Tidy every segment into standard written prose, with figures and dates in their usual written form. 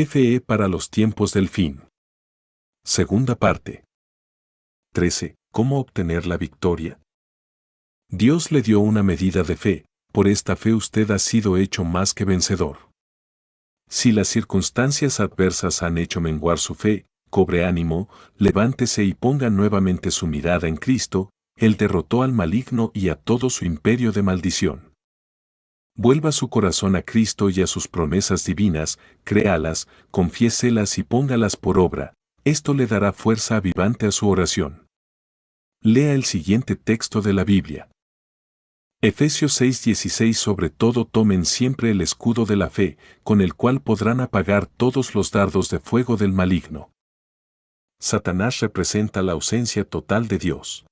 Fe para los tiempos del fin. Segunda parte. 13. ¿Cómo obtener la victoria? Dios le dio una medida de fe, por esta fe usted ha sido hecho más que vencedor. Si las circunstancias adversas han hecho menguar su fe, cobre ánimo, levántese y ponga nuevamente su mirada en Cristo. Él derrotó al maligno y a todo su imperio de maldición. Vuelva su corazón a Cristo y a sus promesas divinas, créalas, confiéselas y póngalas por obra. Esto le dará fuerza avivante a su oración. Lea el siguiente texto de la Biblia. Efesios 6:16. Sobre todo tomen siempre el escudo de la fe, con el cual podrán apagar todos los dardos de fuego del maligno. Satanás representa la ausencia total de Dios.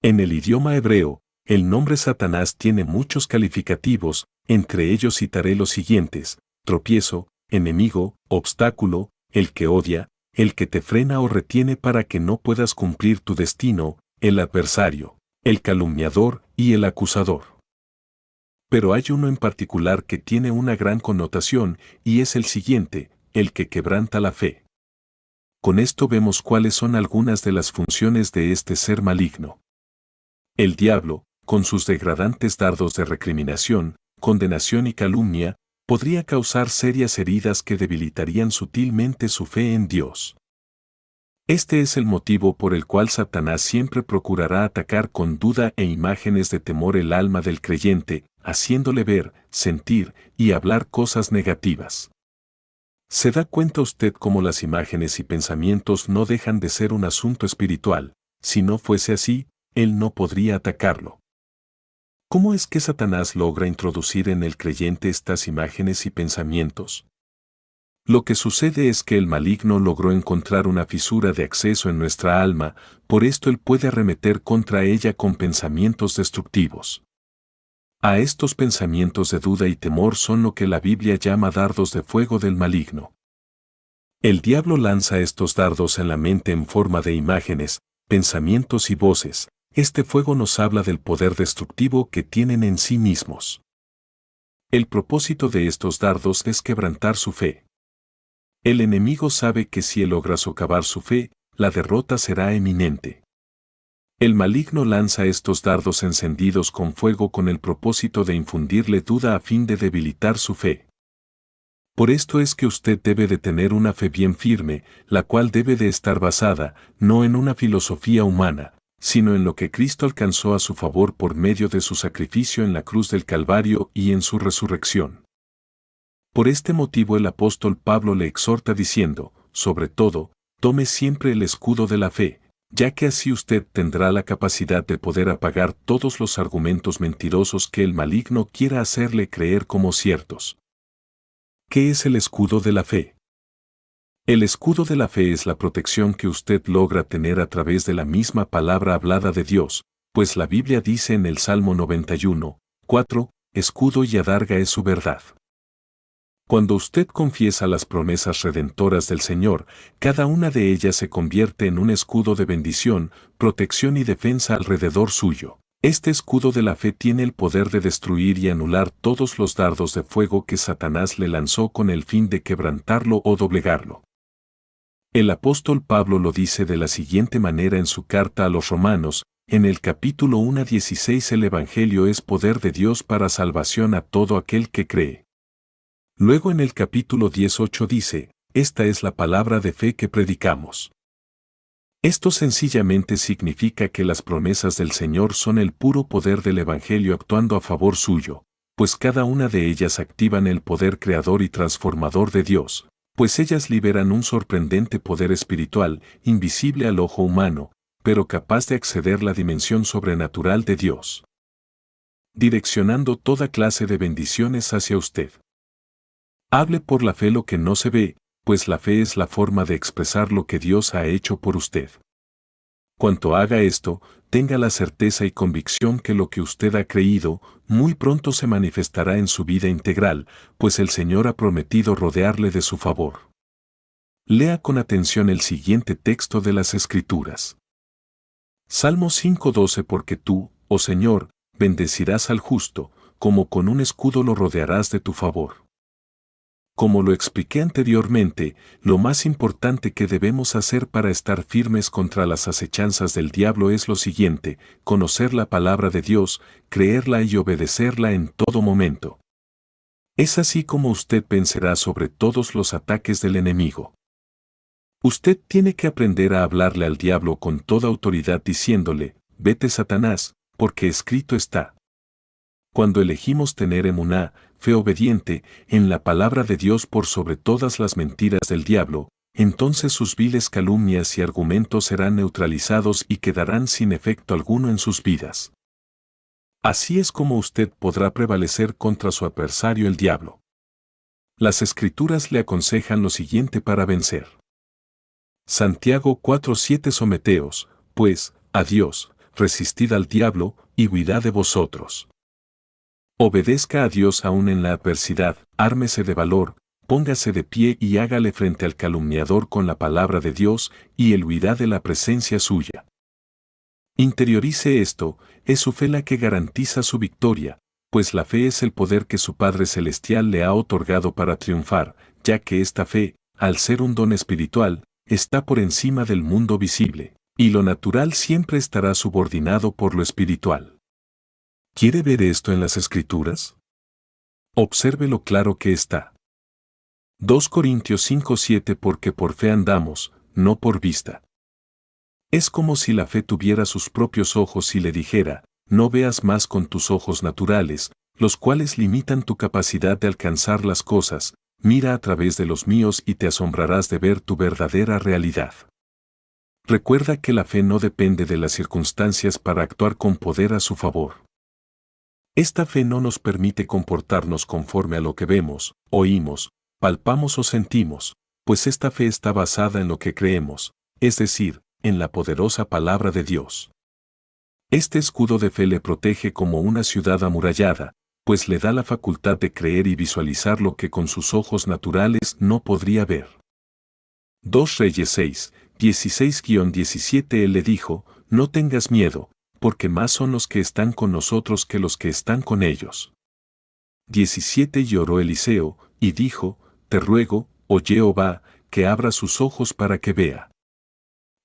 En el idioma hebreo, el nombre Satanás tiene muchos calificativos, entre ellos citaré los siguientes: tropiezo, enemigo, obstáculo, el que odia, el que te frena o retiene para que no puedas cumplir tu destino, el adversario, el calumniador y el acusador. Pero hay uno en particular que tiene una gran connotación, y es el siguiente: el que quebranta la fe. Con esto vemos cuáles son algunas de las funciones de este ser maligno. El diablo, con sus degradantes dardos de recriminación, condenación y calumnia, podría causar serias heridas que debilitarían sutilmente su fe en Dios. Este es el motivo por el cual Satanás siempre procurará atacar con duda e imágenes de temor el alma del creyente, haciéndole ver, sentir y hablar cosas negativas. ¿Se da cuenta usted cómo las imágenes y pensamientos no dejan de ser un asunto espiritual? Si no fuese así, él no podría atacarlo. ¿Cómo es que Satanás logra introducir en el creyente estas imágenes y pensamientos? Lo que sucede es que el maligno logró encontrar una fisura de acceso en nuestra alma, por esto él puede arremeter contra ella con pensamientos destructivos. A estos pensamientos de duda y temor son lo que la Biblia llama dardos de fuego del maligno. El diablo lanza estos dardos en la mente en forma de imágenes, pensamientos y voces. Este fuego nos habla del poder destructivo que tienen en sí mismos. El propósito de estos dardos es quebrantar su fe. El enemigo sabe que si él logra socavar su fe, la derrota será eminente. El maligno lanza estos dardos encendidos con fuego con el propósito de infundirle duda a fin de debilitar su fe. Por esto es que usted debe de tener una fe bien firme, la cual debe de estar basada, no en una filosofía humana, sino en lo que Cristo alcanzó a su favor por medio de su sacrificio en la cruz del Calvario y en su resurrección. Por este motivo el apóstol Pablo le exhorta diciendo, sobre todo, tome siempre el escudo de la fe, ya que así usted tendrá la capacidad de poder apagar todos los argumentos mentirosos que el maligno quiera hacerle creer como ciertos. ¿Qué es el escudo de la fe? El escudo de la fe es la protección que usted logra tener a través de la misma palabra hablada de Dios, pues la Biblia dice en el Salmo 91, 4, escudo y adarga es su verdad. Cuando usted confiesa las promesas redentoras del Señor, cada una de ellas se convierte en un escudo de bendición, protección y defensa alrededor suyo. Este escudo de la fe tiene el poder de destruir y anular todos los dardos de fuego que Satanás le lanzó con el fin de quebrantarlo o doblegarlo. El apóstol Pablo lo dice de la siguiente manera en su carta a los Romanos, en el capítulo 1:16: el Evangelio es poder de Dios para salvación a todo aquel que cree. Luego en el capítulo 18 dice, esta es la palabra de fe que predicamos. Esto sencillamente significa que las promesas del Señor son el puro poder del Evangelio actuando a favor suyo, pues cada una de ellas activan el poder creador y transformador de Dios, pues ellas liberan un sorprendente poder espiritual, invisible al ojo humano, pero capaz de acceder a la dimensión sobrenatural de Dios, direccionando toda clase de bendiciones hacia usted. Hable por la fe lo que no se ve, pues la fe es la forma de expresar lo que Dios ha hecho por usted. Cuanto haga esto, tenga la certeza y convicción que lo que usted ha creído, muy pronto se manifestará en su vida integral, pues el Señor ha prometido rodearle de su favor. Lea con atención el siguiente texto de las Escrituras. Salmo 5:12: porque tú, oh Señor, bendecirás al justo, como con un escudo lo rodearás de tu favor. Como lo expliqué anteriormente, lo más importante que debemos hacer para estar firmes contra las acechanzas del diablo es lo siguiente: conocer la palabra de Dios, creerla y obedecerla en todo momento. Es así como usted vencerá sobre todos los ataques del enemigo. Usted tiene que aprender a hablarle al diablo con toda autoridad diciéndole: vete Satanás, porque escrito está. Cuando elegimos tener emuná, fe obediente, en la palabra de Dios por sobre todas las mentiras del diablo, entonces sus viles calumnias y argumentos serán neutralizados y quedarán sin efecto alguno en sus vidas. Así es como usted podrá prevalecer contra su adversario el diablo. Las Escrituras le aconsejan lo siguiente para vencer. Santiago 4:7 Someteos, pues, a Dios, resistid al diablo, y huirá de vosotros. Obedezca a Dios aún en la adversidad, ármese de valor, póngase de pie y hágale frente al calumniador con la palabra de Dios, y él huirá de la presencia suya. Interiorice esto, es su fe la que garantiza su victoria, pues la fe es el poder que su Padre Celestial le ha otorgado para triunfar, ya que esta fe, al ser un don espiritual, está por encima del mundo visible, y lo natural siempre estará subordinado por lo espiritual. ¿Quiere ver esto en las Escrituras? Observe lo claro que está. 2 Corintios 5:7 Porque por fe andamos, no por vista. Es como si la fe tuviera sus propios ojos y le dijera: no veas más con tus ojos naturales, los cuales limitan tu capacidad de alcanzar las cosas, mira a través de los míos y te asombrarás de ver tu verdadera realidad. Recuerda que la fe no depende de las circunstancias para actuar con poder a su favor. Esta fe no nos permite comportarnos conforme a lo que vemos, oímos, palpamos o sentimos, pues esta fe está basada en lo que creemos, es decir, en la poderosa palabra de Dios. Este escudo de fe le protege como una ciudad amurallada, pues le da la facultad de creer y visualizar lo que con sus ojos naturales no podría ver. 2 Reyes 6, 16-17 Él le dijo: no tengas miedo, porque más son los que están con nosotros que los que están con ellos. 17 Y oró Eliseo, y dijo: te ruego, oh Jehová, que abra sus ojos para que vea.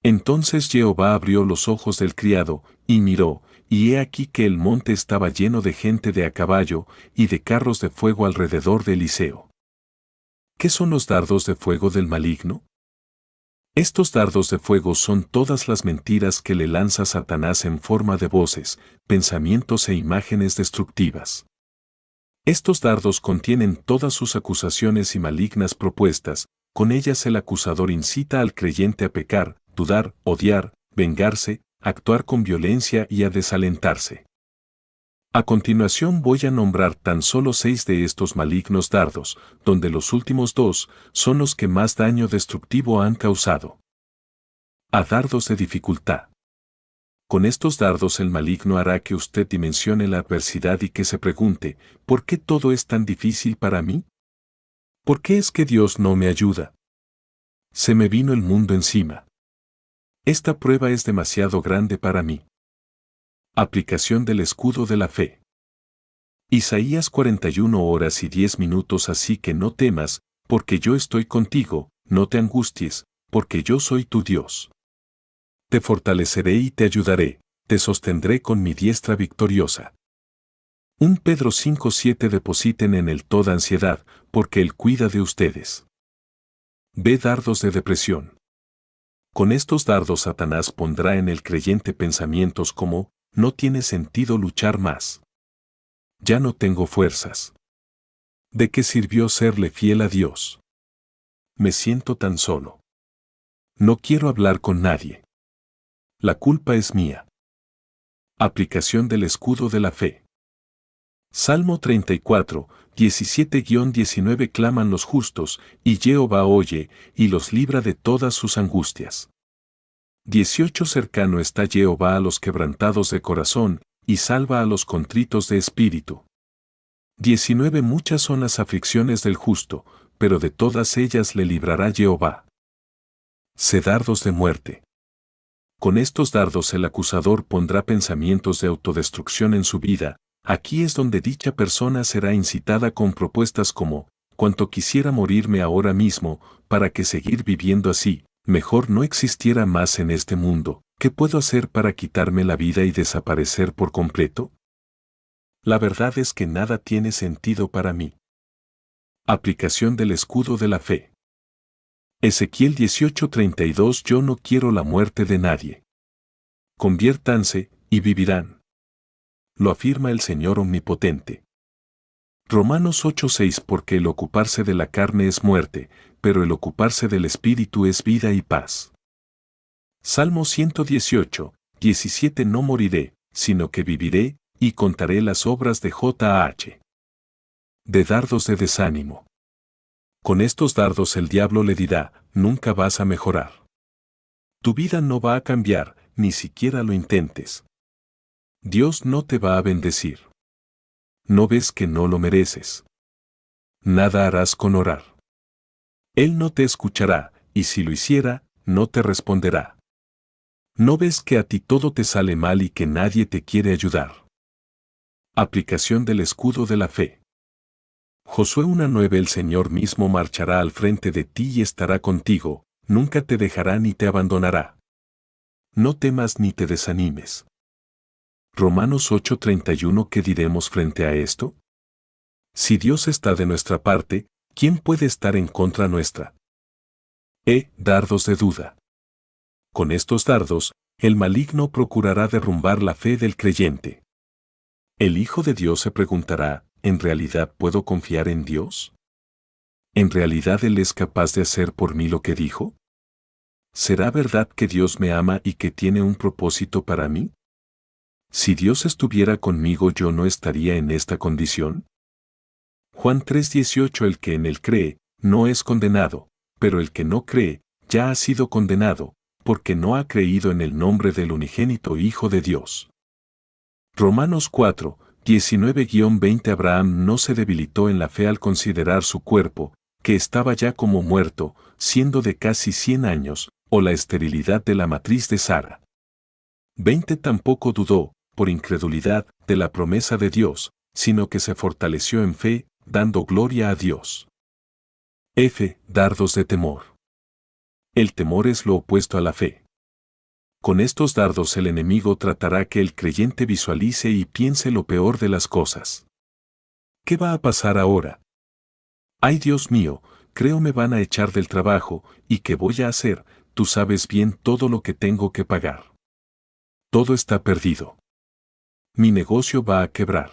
Entonces Jehová abrió los ojos del criado, y miró, y he aquí que el monte estaba lleno de gente de a caballo, y de carros de fuego alrededor de Eliseo. ¿Qué son los dardos de fuego del maligno? Estos dardos de fuego son todas las mentiras que le lanza Satanás en forma de voces, pensamientos e imágenes destructivas. Estos dardos contienen todas sus acusaciones y malignas propuestas, con ellas el acusador incita al creyente a pecar, dudar, odiar, vengarse, actuar con violencia y a desalentarse. A continuación voy a nombrar tan solo 6 de estos malignos dardos, donde los últimos 2 son los que más daño destructivo han causado. A dardos de dificultad. Con estos dardos el maligno hará que usted dimensione la adversidad y que se pregunte: ¿por qué todo es tan difícil para mí? ¿Por qué es que Dios no me ayuda? Se me vino el mundo encima. Esta prueba es demasiado grande para mí. Aplicación del escudo de la fe. Isaías 41 horas y 10 minutos Así que no temas, porque yo estoy contigo, no te angusties, porque yo soy tu Dios. Te fortaleceré y te ayudaré, te sostendré con mi diestra victoriosa. 1 Pedro 5:7 Depositen en él toda ansiedad, porque él cuida de ustedes. Ve dardos de depresión. Con estos dardos Satanás pondrá en el creyente pensamientos como: no tiene sentido luchar más. Ya no tengo fuerzas. ¿De qué sirvió serle fiel a Dios? Me siento tan solo. No quiero hablar con nadie. La culpa es mía. Aplicación del escudo de la fe. Salmo 34, 17-19 Claman los justos, y Jehová oye, y los libra de todas sus angustias. 18 Cercano está Jehová a los quebrantados de corazón, y salva a los contritos de espíritu. 19 Muchas son las aflicciones del justo, pero de todas ellas le librará Jehová. C. Dardos de muerte. Con estos dardos el acusador pondrá pensamientos de autodestrucción en su vida. Aquí es donde dicha persona será incitada con propuestas como: cuánto quisiera morirme ahora mismo, para que seguir viviendo así, mejor no existiera más en este mundo. ¿Qué puedo hacer para quitarme la vida y desaparecer por completo? La verdad es que nada tiene sentido para mí. Aplicación del escudo de la fe. Ezequiel 18:32. Yo no quiero la muerte de nadie. Conviértanse, y vivirán. Lo afirma el Señor Omnipotente. Romanos 8:6. Porque el ocuparse de la carne es muerte, pero el ocuparse del Espíritu es vida y paz. Salmo 118:17. No moriré, sino que viviré, y contaré las obras de J.H. De dardos de desánimo. Con estos dardos el diablo le dirá, nunca vas a mejorar. Tu vida no va a cambiar, ni siquiera lo intentes. Dios no te va a bendecir. ¿No ves que no lo mereces? Nada harás con orar. Él no te escuchará, y si lo hiciera, no te responderá. ¿No ves que a ti todo te sale mal y que nadie te quiere ayudar? Aplicación del escudo de la fe. Josué 1:9. El Señor mismo marchará al frente de ti y estará contigo, nunca te dejará ni te abandonará. No temas ni te desanimes. Romanos 8:31. ¿Qué diremos frente a esto? Si Dios está de nuestra parte, ¿quién puede estar en contra nuestra? Dardos de duda. Con estos dardos, el maligno procurará derrumbar la fe del creyente. El Hijo de Dios se preguntará, ¿en realidad puedo confiar en Dios? ¿En realidad Él es capaz de hacer por mí lo que dijo? ¿Será verdad que Dios me ama y que tiene un propósito para mí? Si Dios estuviera conmigo, ¿yo no estaría en esta condición? Juan 3:18. El que en Él cree, no es condenado, pero el que no cree, ya ha sido condenado, porque no ha creído en el nombre del unigénito Hijo de Dios. Romanos 4:19-20. Abraham no se debilitó en la fe al considerar su cuerpo, que estaba ya como muerto, siendo de casi 100 años, o la esterilidad de la matriz de Sara. 20. Tampoco dudó, por incredulidad, de la promesa de Dios, sino que se fortaleció en fe, dando gloria a Dios. Dardos de temor. El temor es lo opuesto a la fe. Con estos dardos el enemigo tratará que el creyente visualice y piense lo peor de las cosas. ¿Qué va a pasar ahora? Ay, Dios mío, creo me van a echar del trabajo, ¿y qué voy a hacer? Tú sabes bien todo lo que tengo que pagar. Todo está perdido. Mi negocio va a quebrar.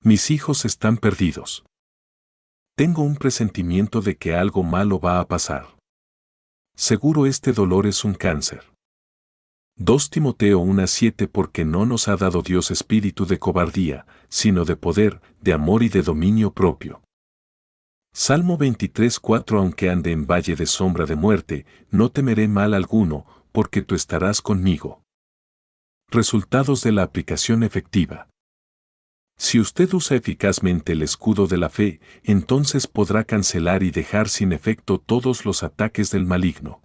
Mis hijos están perdidos. Tengo un presentimiento de que algo malo va a pasar. Seguro este dolor es un cáncer. 2 Timoteo 1:7. Porque no nos ha dado Dios espíritu de cobardía, sino de poder, de amor y de dominio propio. Salmo 23:4. Aunque ande en valle de sombra de muerte, no temeré mal alguno, porque tú estarás conmigo. Resultados de la aplicación efectiva. Si usted usa eficazmente el escudo de la fe, entonces podrá cancelar y dejar sin efecto todos los ataques del maligno.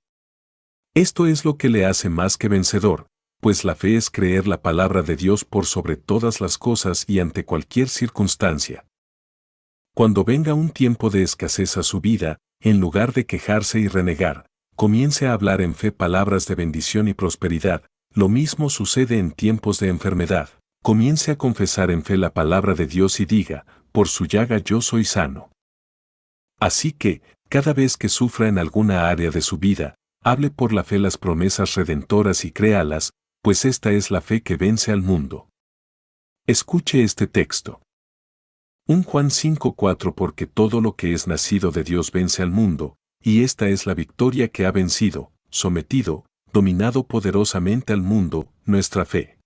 Esto es lo que le hace más que vencedor, pues la fe es creer la palabra de Dios por sobre todas las cosas y ante cualquier circunstancia. Cuando venga un tiempo de escasez a su vida, en lugar de quejarse y renegar, comience a hablar en fe palabras de bendición y prosperidad. Lo mismo sucede en tiempos de enfermedad. Comience a confesar en fe la palabra de Dios y diga, por su llaga yo soy sano. Así que, cada vez que sufra en alguna área de su vida, hable por la fe las promesas redentoras y créalas, pues esta es la fe que vence al mundo. Escuche este texto. 1 Juan 5:4. Porque todo lo que es nacido de Dios vence al mundo, y esta es la victoria que ha vencido, sometido, dominado poderosamente al mundo, nuestra fe.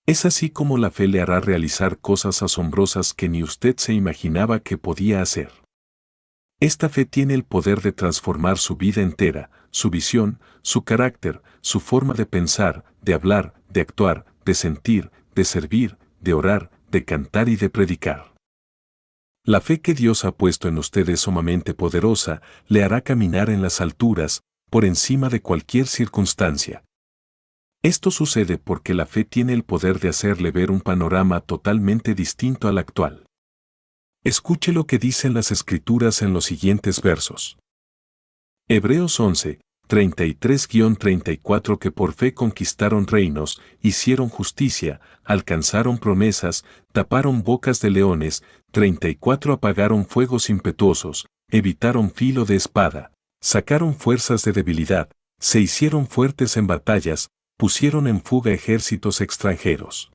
Es así como la fe le hará realizar cosas asombrosas que ni usted se imaginaba que podía hacer. Esta fe tiene el poder de transformar su vida entera, su visión, su carácter, su forma de pensar, de hablar, de actuar, de sentir, de servir, de orar, de cantar y de predicar. La fe que Dios ha puesto en usted es sumamente poderosa, le hará caminar en las alturas, por encima de cualquier circunstancia. Esto sucede porque la fe tiene el poder de hacerle ver un panorama totalmente distinto al actual. Escuche lo que dicen las Escrituras en los siguientes versos. Hebreos 11, 33-34 que por fe conquistaron reinos, hicieron justicia, alcanzaron promesas, taparon bocas de leones, 34 apagaron fuegos impetuosos, evitaron filo de espada, sacaron fuerzas de debilidad, se hicieron fuertes en batallas, pusieron en fuga ejércitos extranjeros.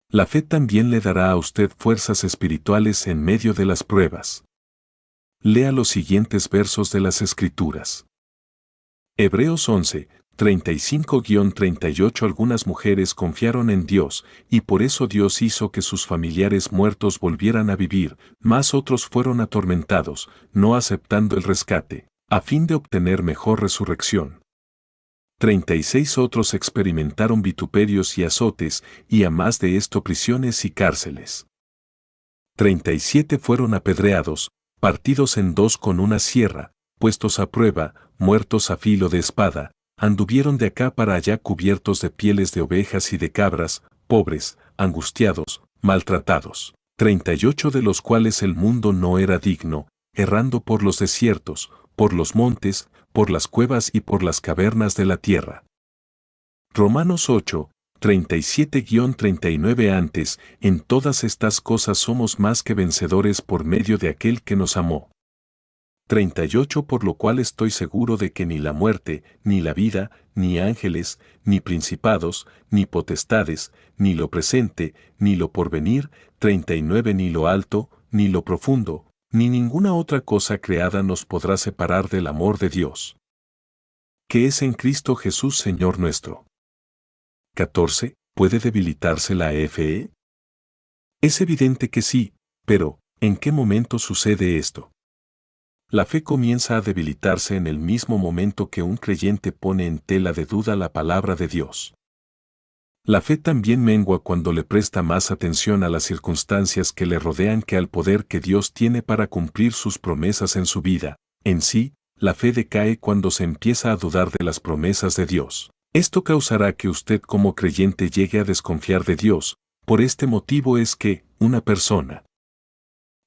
La fe también le dará a usted fuerzas espirituales en medio de las pruebas. Lea los siguientes versos de las Escrituras. Hebreos 11, 35-38 Algunas mujeres confiaron en Dios, y por eso Dios hizo que sus familiares muertos volvieran a vivir, mas otros fueron atormentados, no aceptando el rescate, a fin de obtener mejor resurrección. 36 Otros experimentaron vituperios y azotes, y a más de esto prisiones y cárceles. 37 Fueron apedreados, partidos en dos con una sierra, puestos a prueba, muertos a filo de espada, anduvieron de acá para allá cubiertos de pieles de ovejas y de cabras, pobres, angustiados, maltratados. 38 De los cuales el mundo no era digno, errando por los desiertos, por los montes, por las cuevas y por las cavernas de la tierra. Romanos 8, 37-39 Antes, en todas estas cosas somos más que vencedores por medio de aquel que nos amó. 38 Por lo cual estoy seguro de que ni la muerte, ni la vida, ni ángeles, ni principados, ni potestades, ni lo presente, ni lo porvenir, 39 Ni lo alto, ni lo profundo, ni ninguna otra cosa creada nos podrá separar del amor de Dios, que es en Cristo Jesús Señor nuestro. 14. ¿Puede debilitarse la fe? Es evidente que sí, pero ¿en qué momento sucede esto? La fe comienza a debilitarse en el mismo momento que un creyente pone en tela de duda la palabra de Dios. La fe también mengua cuando le presta más atención a las circunstancias que le rodean que al poder que Dios tiene para cumplir sus promesas en su vida. En sí, la fe decae cuando se empieza a dudar de las promesas de Dios. Esto causará que usted como creyente llegue a desconfiar de Dios. Por este motivo es que, una persona,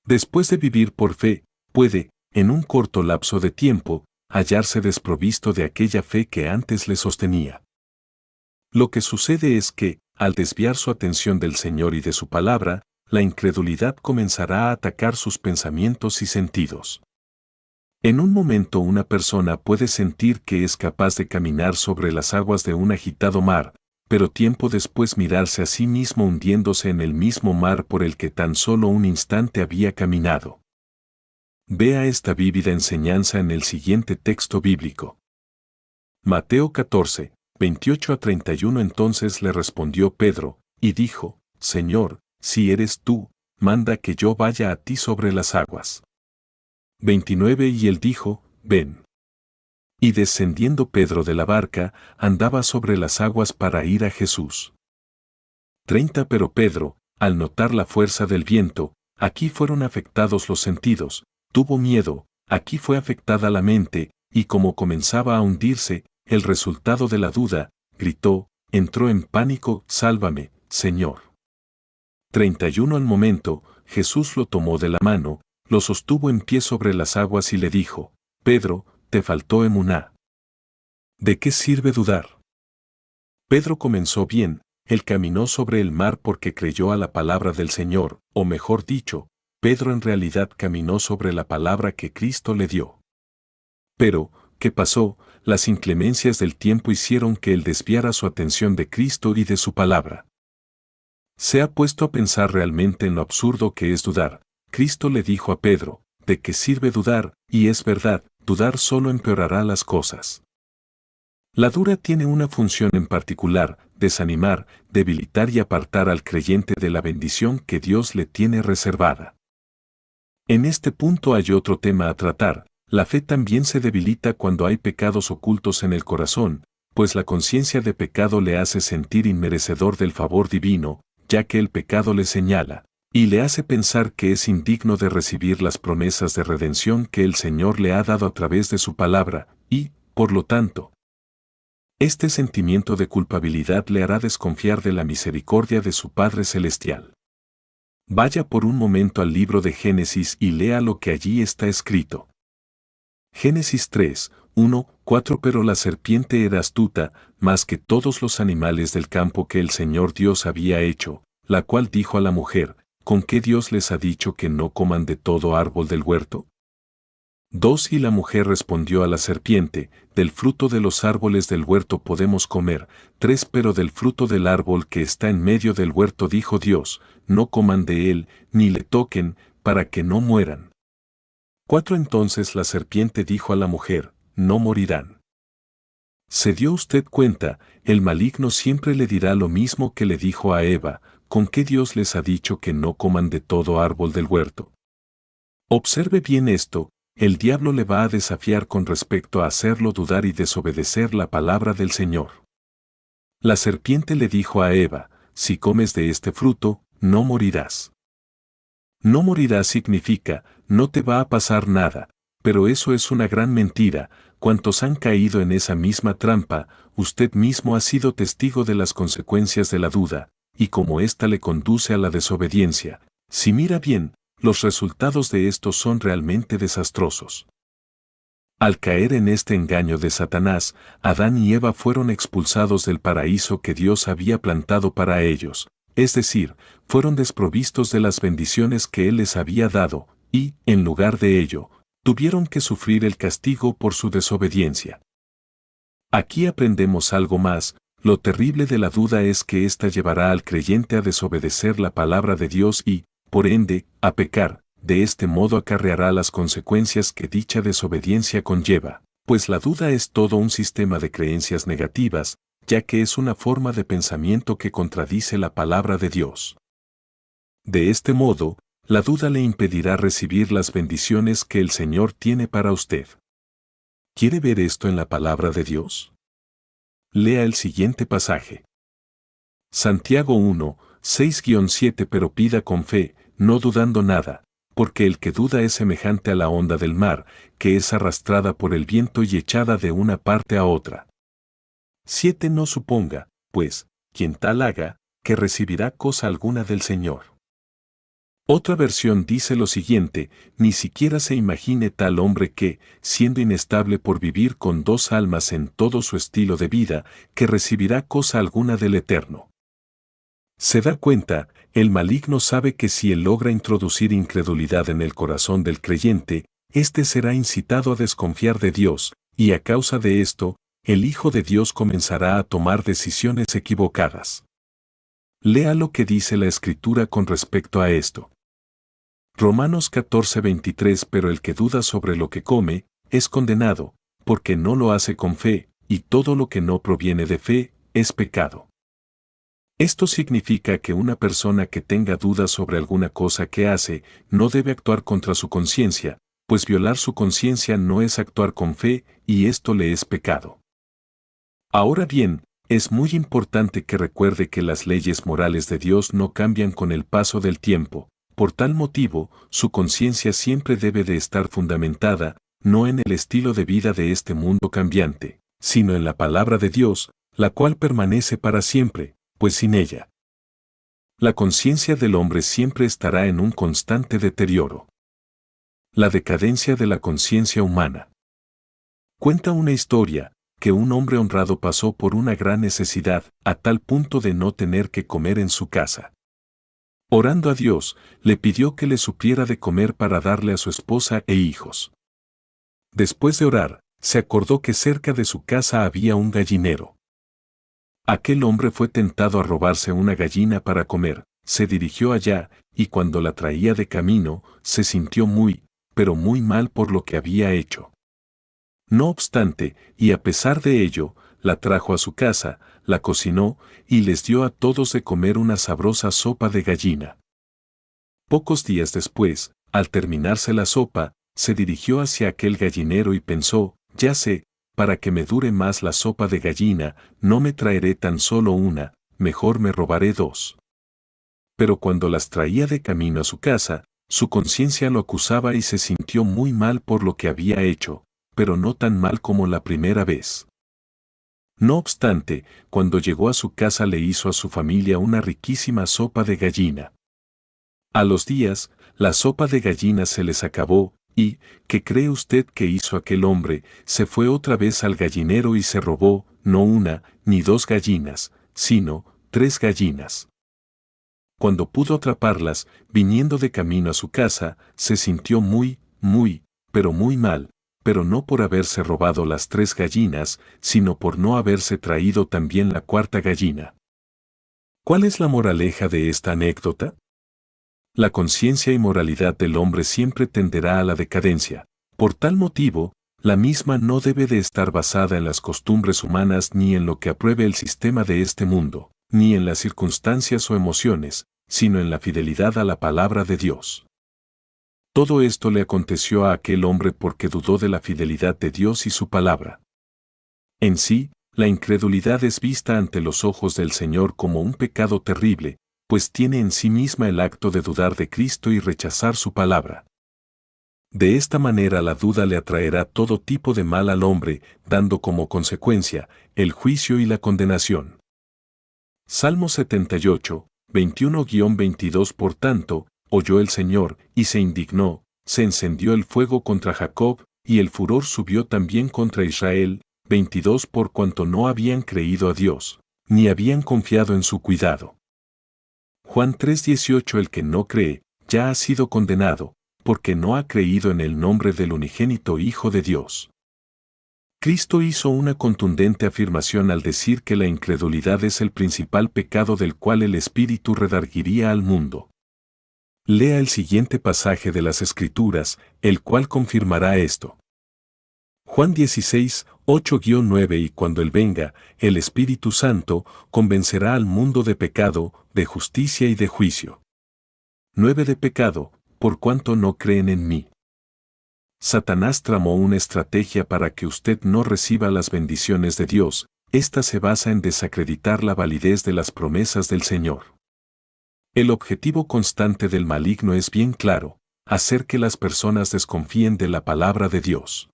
después de vivir por fe, puede, en un corto lapso de tiempo, hallarse desprovisto de aquella fe que antes le sostenía. Lo que sucede es que, al desviar su atención del Señor y de su palabra, la incredulidad comenzará a atacar sus pensamientos y sentidos. En un momento una persona puede sentir que es capaz de caminar sobre las aguas de un agitado mar, pero tiempo después mirarse a sí mismo hundiéndose en el mismo mar por el que tan solo un instante había caminado. Vea esta vívida enseñanza en el siguiente texto bíblico. Mateo 14, 28-31 Entonces le respondió Pedro, y dijo, Señor, si eres tú, manda que yo vaya a ti sobre las aguas. 29 Y él dijo, ven. Y descendiendo Pedro de la barca, andaba sobre las aguas para ir a Jesús. 30 Pero Pedro, al notar la fuerza del viento, aquí fueron afectados los sentidos, tuvo miedo, aquí fue afectada la mente, y como comenzaba a hundirse, el resultado de la duda, gritó, entró en pánico, sálvame, Señor. 31 Al momento, Jesús lo tomó de la mano, lo sostuvo en pie sobre las aguas y le dijo, Pedro, te faltó emuná. ¿De qué sirve dudar? Pedro comenzó bien, él caminó sobre el mar porque creyó a la palabra del Señor, o mejor dicho, Pedro en realidad caminó sobre la palabra que Cristo le dio. Pero, ¿qué pasó? Las inclemencias del tiempo hicieron que él desviara su atención de Cristo y de su palabra. ¿Se ha puesto a pensar realmente en lo absurdo que es dudar? Cristo le dijo a Pedro, ¿de qué sirve dudar? Y es verdad, dudar solo empeorará las cosas. La duda tiene una función en particular, desanimar, debilitar y apartar al creyente de la bendición que Dios le tiene reservada. En este punto hay otro tema a tratar. La fe también se debilita cuando hay pecados ocultos en el corazón, pues la conciencia de pecado le hace sentir inmerecedor del favor divino, ya que el pecado le señala, y le hace pensar que es indigno de recibir las promesas de redención que el Señor le ha dado a través de su palabra, y, por lo tanto, este sentimiento de culpabilidad le hará desconfiar de la misericordia de su Padre Celestial. Vaya por un momento al libro de Génesis y lea lo que allí está escrito. Génesis 3, 1, 4 Pero la serpiente era astuta, más que todos los animales del campo que el Señor Dios había hecho, la cual dijo a la mujer, ¿con qué Dios les ha dicho que no coman de todo árbol del huerto? 2 Y la mujer respondió a la serpiente, del fruto de los árboles del huerto podemos comer. 3 Pero del fruto del árbol que está en medio del huerto dijo Dios, no coman de él, ni le toquen, para que no mueran. 4 Entonces la serpiente dijo a la mujer, no morirán. ¿Se dio usted cuenta? El maligno siempre le dirá lo mismo que le dijo a Eva, ¿con qué Dios les ha dicho que no coman de todo árbol del huerto? Observe bien esto. El diablo le va a desafiar con respecto a hacerlo dudar y desobedecer la palabra del Señor. La serpiente le dijo a Eva, si comes de este fruto, no morirás. No morirás significa, no te va a pasar nada, pero eso es una gran mentira. Cuantos han caído en esa misma trampa, usted mismo ha sido testigo de las consecuencias de la duda, y cómo ésta le conduce a la desobediencia. Si mira bien, los resultados de esto son realmente desastrosos. Al caer en este engaño de Satanás, Adán y Eva fueron expulsados del paraíso que Dios había plantado para ellos, es decir, fueron desprovistos de las bendiciones que Él les había dado, y, en lugar de ello, tuvieron que sufrir el castigo por su desobediencia. Aquí aprendemos algo más. Lo terrible de la duda es que ésta llevará al creyente a desobedecer la palabra de Dios y, por ende, a pecar. De este modo acarreará las consecuencias que dicha desobediencia conlleva, pues la duda es todo un sistema de creencias negativas, ya que es una forma de pensamiento que contradice la palabra de Dios. De este modo, la duda le impedirá recibir las bendiciones que el Señor tiene para usted. ¿Quiere ver esto en la palabra de Dios? Lea el siguiente pasaje. Santiago 1, 6-7 Pero pida con fe, no dudando nada, porque el que duda es semejante a la onda del mar, que es arrastrada por el viento y echada de una parte a otra. 7 No suponga, pues, quien tal haga, que recibirá cosa alguna del Señor. Otra versión dice lo siguiente, ni siquiera se imagine tal hombre que, siendo inestable por vivir con dos almas en todo su estilo de vida, que recibirá cosa alguna del Eterno. Se da cuenta, el maligno sabe que si él logra introducir incredulidad en el corazón del creyente, éste será incitado a desconfiar de Dios, y a causa de esto, el Hijo de Dios comenzará a tomar decisiones equivocadas. Lea lo que dice la Escritura con respecto a esto. Romanos 14:23 Pero el que duda sobre lo que come, es condenado, porque no lo hace con fe, y todo lo que no proviene de fe, es pecado. Esto significa que una persona que tenga dudas sobre alguna cosa que hace, no debe actuar contra su conciencia, pues violar su conciencia no es actuar con fe, y esto le es pecado. Ahora bien, es muy importante que recuerde que las leyes morales de Dios no cambian con el paso del tiempo. Por tal motivo, su conciencia siempre debe de estar fundamentada, no en el estilo de vida de este mundo cambiante, sino en la palabra de Dios, la cual permanece para siempre, pues sin ella, la conciencia del hombre siempre estará en un constante deterioro. La decadencia de la conciencia humana. Cuenta una historia, que un hombre honrado pasó por una gran necesidad, a tal punto de no tener que comer en su casa. Orando a Dios, le pidió que le supliera de comer para darle a su esposa e hijos. Después de orar, se acordó que cerca de su casa había un gallinero. Aquel hombre fue tentado a robarse una gallina para comer, se dirigió allá, y cuando la traía de camino, se sintió muy, pero muy mal por lo que había hecho. No obstante, y a pesar de ello, la trajo a su casa, la cocinó, y les dio a todos de comer una sabrosa sopa de gallina. Pocos días después, al terminarse la sopa, se dirigió hacia aquel gallinero y pensó, ya sé, para que me dure más la sopa de gallina, no me traeré tan solo una, mejor me robaré dos. Pero cuando las traía de camino a su casa, su conciencia lo acusaba y se sintió muy mal por lo que había hecho, pero no tan mal como la primera vez. No obstante, cuando llegó a su casa le hizo a su familia una riquísima sopa de gallina. A los días, la sopa de gallinas se les acabó, y, ¿qué cree usted que hizo aquel hombre? Se fue otra vez al gallinero y se robó, no una, ni dos gallinas, sino 3 gallinas. Cuando pudo atraparlas, viniendo de camino a su casa, se sintió pero muy mal, pero no por haberse robado las 3 gallinas, sino por no haberse traído también la 4ª gallina. ¿Cuál es la moraleja de esta anécdota? La conciencia y moralidad del hombre siempre tenderá a la decadencia. Por tal motivo, la misma no debe de estar basada en las costumbres humanas ni en lo que apruebe el sistema de este mundo, ni en las circunstancias o emociones, sino en la fidelidad a la palabra de Dios. Todo esto le aconteció a aquel hombre porque dudó de la fidelidad de Dios y su palabra. En sí, la incredulidad es vista ante los ojos del Señor como un pecado terrible, pues tiene en sí misma el acto de dudar de Cristo y rechazar su palabra. De esta manera la duda le atraerá todo tipo de mal al hombre, dando como consecuencia el juicio y la condenación. Salmo 78, 21-22. Por tanto, oyó el Señor, y se indignó, se encendió el fuego contra Jacob, y el furor subió también contra Israel. 22. Por cuanto no habían creído a Dios, ni habían confiado en su cuidado. Juan 3:18. El que no cree, ya ha sido condenado, porque no ha creído en el nombre del unigénito Hijo de Dios. Cristo hizo una contundente afirmación al decir que la incredulidad es el principal pecado del cual el Espíritu redarguiría al mundo. Lea el siguiente pasaje de las Escrituras, el cual confirmará esto. Juan 16, 8-9. Y cuando Él venga, el Espíritu Santo convencerá al mundo de pecado, de justicia y de juicio. 9. De pecado, por cuanto no creen en mí. Satanás tramó una estrategia para que usted no reciba las bendiciones de Dios. Esta se basa en desacreditar la validez de las promesas del Señor. El objetivo constante del maligno es bien claro: hacer que las personas desconfíen de la palabra de Dios.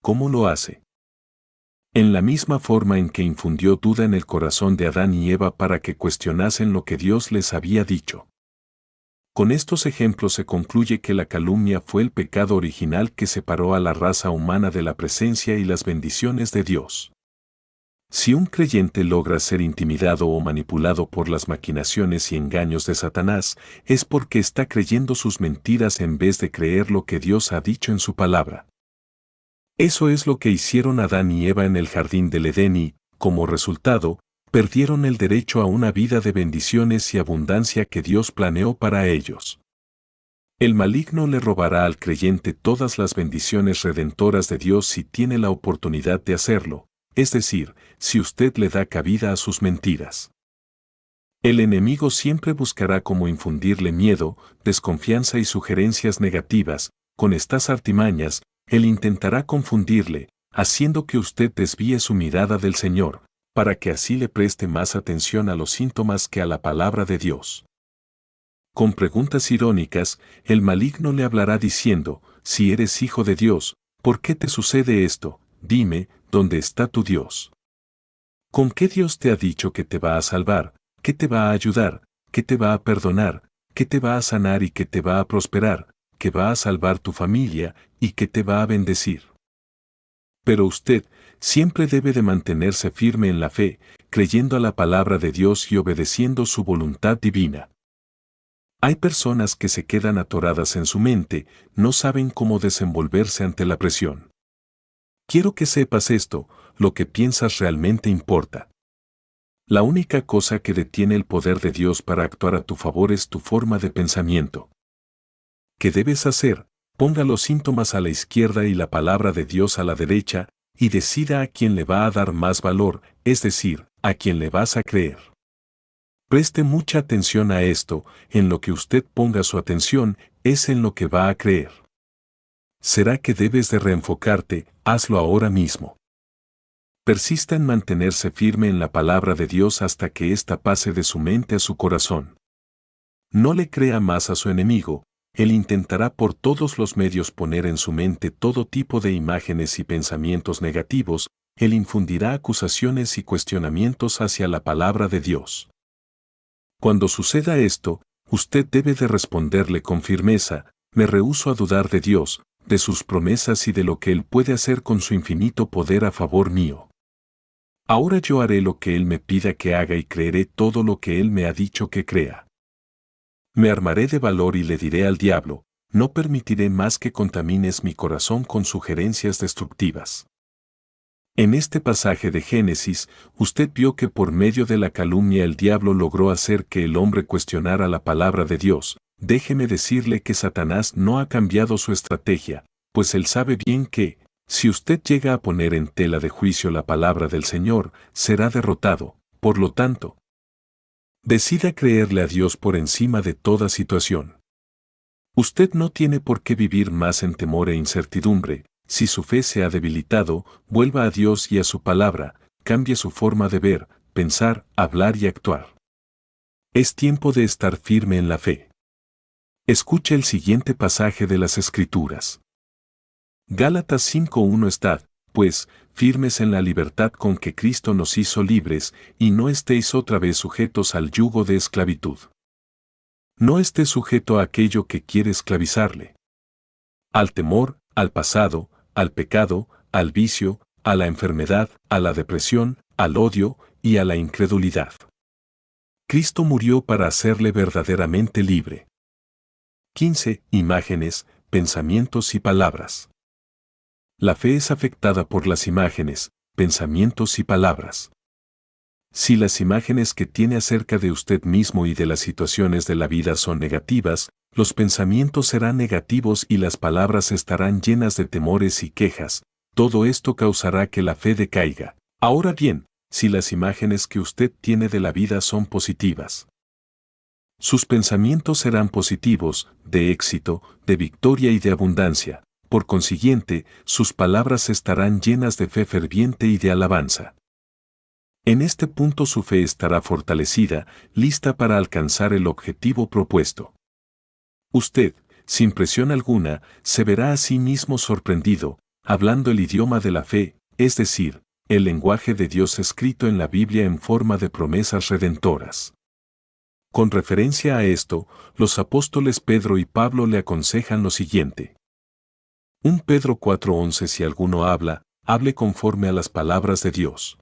¿Cómo lo hace? En la misma forma en que infundió duda en el corazón de Adán y Eva para que cuestionasen lo que Dios les había dicho. Con estos ejemplos se concluye que la calumnia fue el pecado original que separó a la raza humana de la presencia y las bendiciones de Dios. Si un creyente logra ser intimidado o manipulado por las maquinaciones y engaños de Satanás, es porque está creyendo sus mentiras en vez de creer lo que Dios ha dicho en su palabra. Eso es lo que hicieron Adán y Eva en el jardín del Edén y, como resultado, perdieron el derecho a una vida de bendiciones y abundancia que Dios planeó para ellos. El maligno le robará al creyente todas las bendiciones redentoras de Dios si tiene la oportunidad de hacerlo, es decir, si usted le da cabida a sus mentiras. El enemigo siempre buscará cómo infundirle miedo, desconfianza y sugerencias negativas. Con estas artimañas, él intentará confundirle, haciendo que usted desvíe su mirada del Señor, para que así le preste más atención a los síntomas que a la palabra de Dios. Con preguntas irónicas, el maligno le hablará diciendo: si eres hijo de Dios, ¿por qué te sucede esto? Dime, ¿dónde está tu Dios? ¿Con qué Dios te ha dicho que te va a salvar, que te va a ayudar, que te va a perdonar, que te va a sanar y que te va a prosperar, que va a salvar tu familia y que te va a bendecir? Pero usted siempre debe de mantenerse firme en la fe, creyendo a la palabra de Dios y obedeciendo su voluntad divina. Hay personas que se quedan atoradas en su mente, no saben cómo desenvolverse ante la presión. Quiero que sepas esto: lo que piensas realmente importa. La única cosa que detiene el poder de Dios para actuar a tu favor es tu forma de pensamiento. ¿Qué debes hacer? Ponga los síntomas a la izquierda y la palabra de Dios a la derecha, y decida a quién le va a dar más valor, es decir, a quién le vas a creer. Preste mucha atención a esto: en lo que usted ponga su atención, es en lo que va a creer. ¿Será que debes de reenfocarte? Hazlo ahora mismo. Persista en mantenerse firme en la palabra de Dios hasta que ésta pase de su mente a su corazón. No le crea más a su enemigo. Él intentará por todos los medios poner en su mente todo tipo de imágenes y pensamientos negativos. Él infundirá acusaciones y cuestionamientos hacia la palabra de Dios. Cuando suceda esto, usted debe de responderle con firmeza: me rehúso a dudar de Dios, de sus promesas y de lo que Él puede hacer con su infinito poder a favor mío. Ahora yo haré lo que Él me pida que haga y creeré todo lo que Él me ha dicho que crea. Me armaré de valor y le diré al diablo: no permitiré más que contamines mi corazón con sugerencias destructivas. En este pasaje de Génesis, usted vio que por medio de la calumnia el diablo logró hacer que el hombre cuestionara la palabra de Dios. Déjeme decirle que Satanás no ha cambiado su estrategia, pues él sabe bien que, si usted llega a poner en tela de juicio la palabra del Señor, será derrotado. Por lo tanto, decida creerle a Dios por encima de toda situación. Usted no tiene por qué vivir más en temor e incertidumbre. Si su fe se ha debilitado, vuelva a Dios y a su palabra, cambie su forma de ver, pensar, hablar y actuar. Es tiempo de estar firme en la fe. Escuche el siguiente pasaje de las Escrituras. Gálatas 5:1. Estad, pues, firmes en la libertad con que Cristo nos hizo libres, y no estéis otra vez sujetos al yugo de esclavitud. No esté sujeto a aquello que quiere esclavizarle. Al temor, al pasado, al pecado, al vicio, a la enfermedad, a la depresión, al odio y a la incredulidad. Cristo murió para hacerle verdaderamente libre. 15. Imágenes, pensamientos y palabras. La fe es afectada por las imágenes, pensamientos y palabras. Si las imágenes que tiene acerca de usted mismo y de las situaciones de la vida son negativas, los pensamientos serán negativos y las palabras estarán llenas de temores y quejas. Todo esto causará que la fe decaiga. Ahora bien, si las imágenes que usted tiene de la vida son positivas, sus pensamientos serán positivos, de éxito, de victoria y de abundancia. Por consiguiente, sus palabras estarán llenas de fe ferviente y de alabanza. En este punto su fe estará fortalecida, lista para alcanzar el objetivo propuesto. Usted, sin presión alguna, se verá a sí mismo sorprendido, hablando el idioma de la fe, es decir, el lenguaje de Dios escrito en la Biblia en forma de promesas redentoras. Con referencia a esto, los apóstoles Pedro y Pablo le aconsejan lo siguiente. 1 Pedro 4:11. Si alguno habla, hable conforme a las palabras de Dios.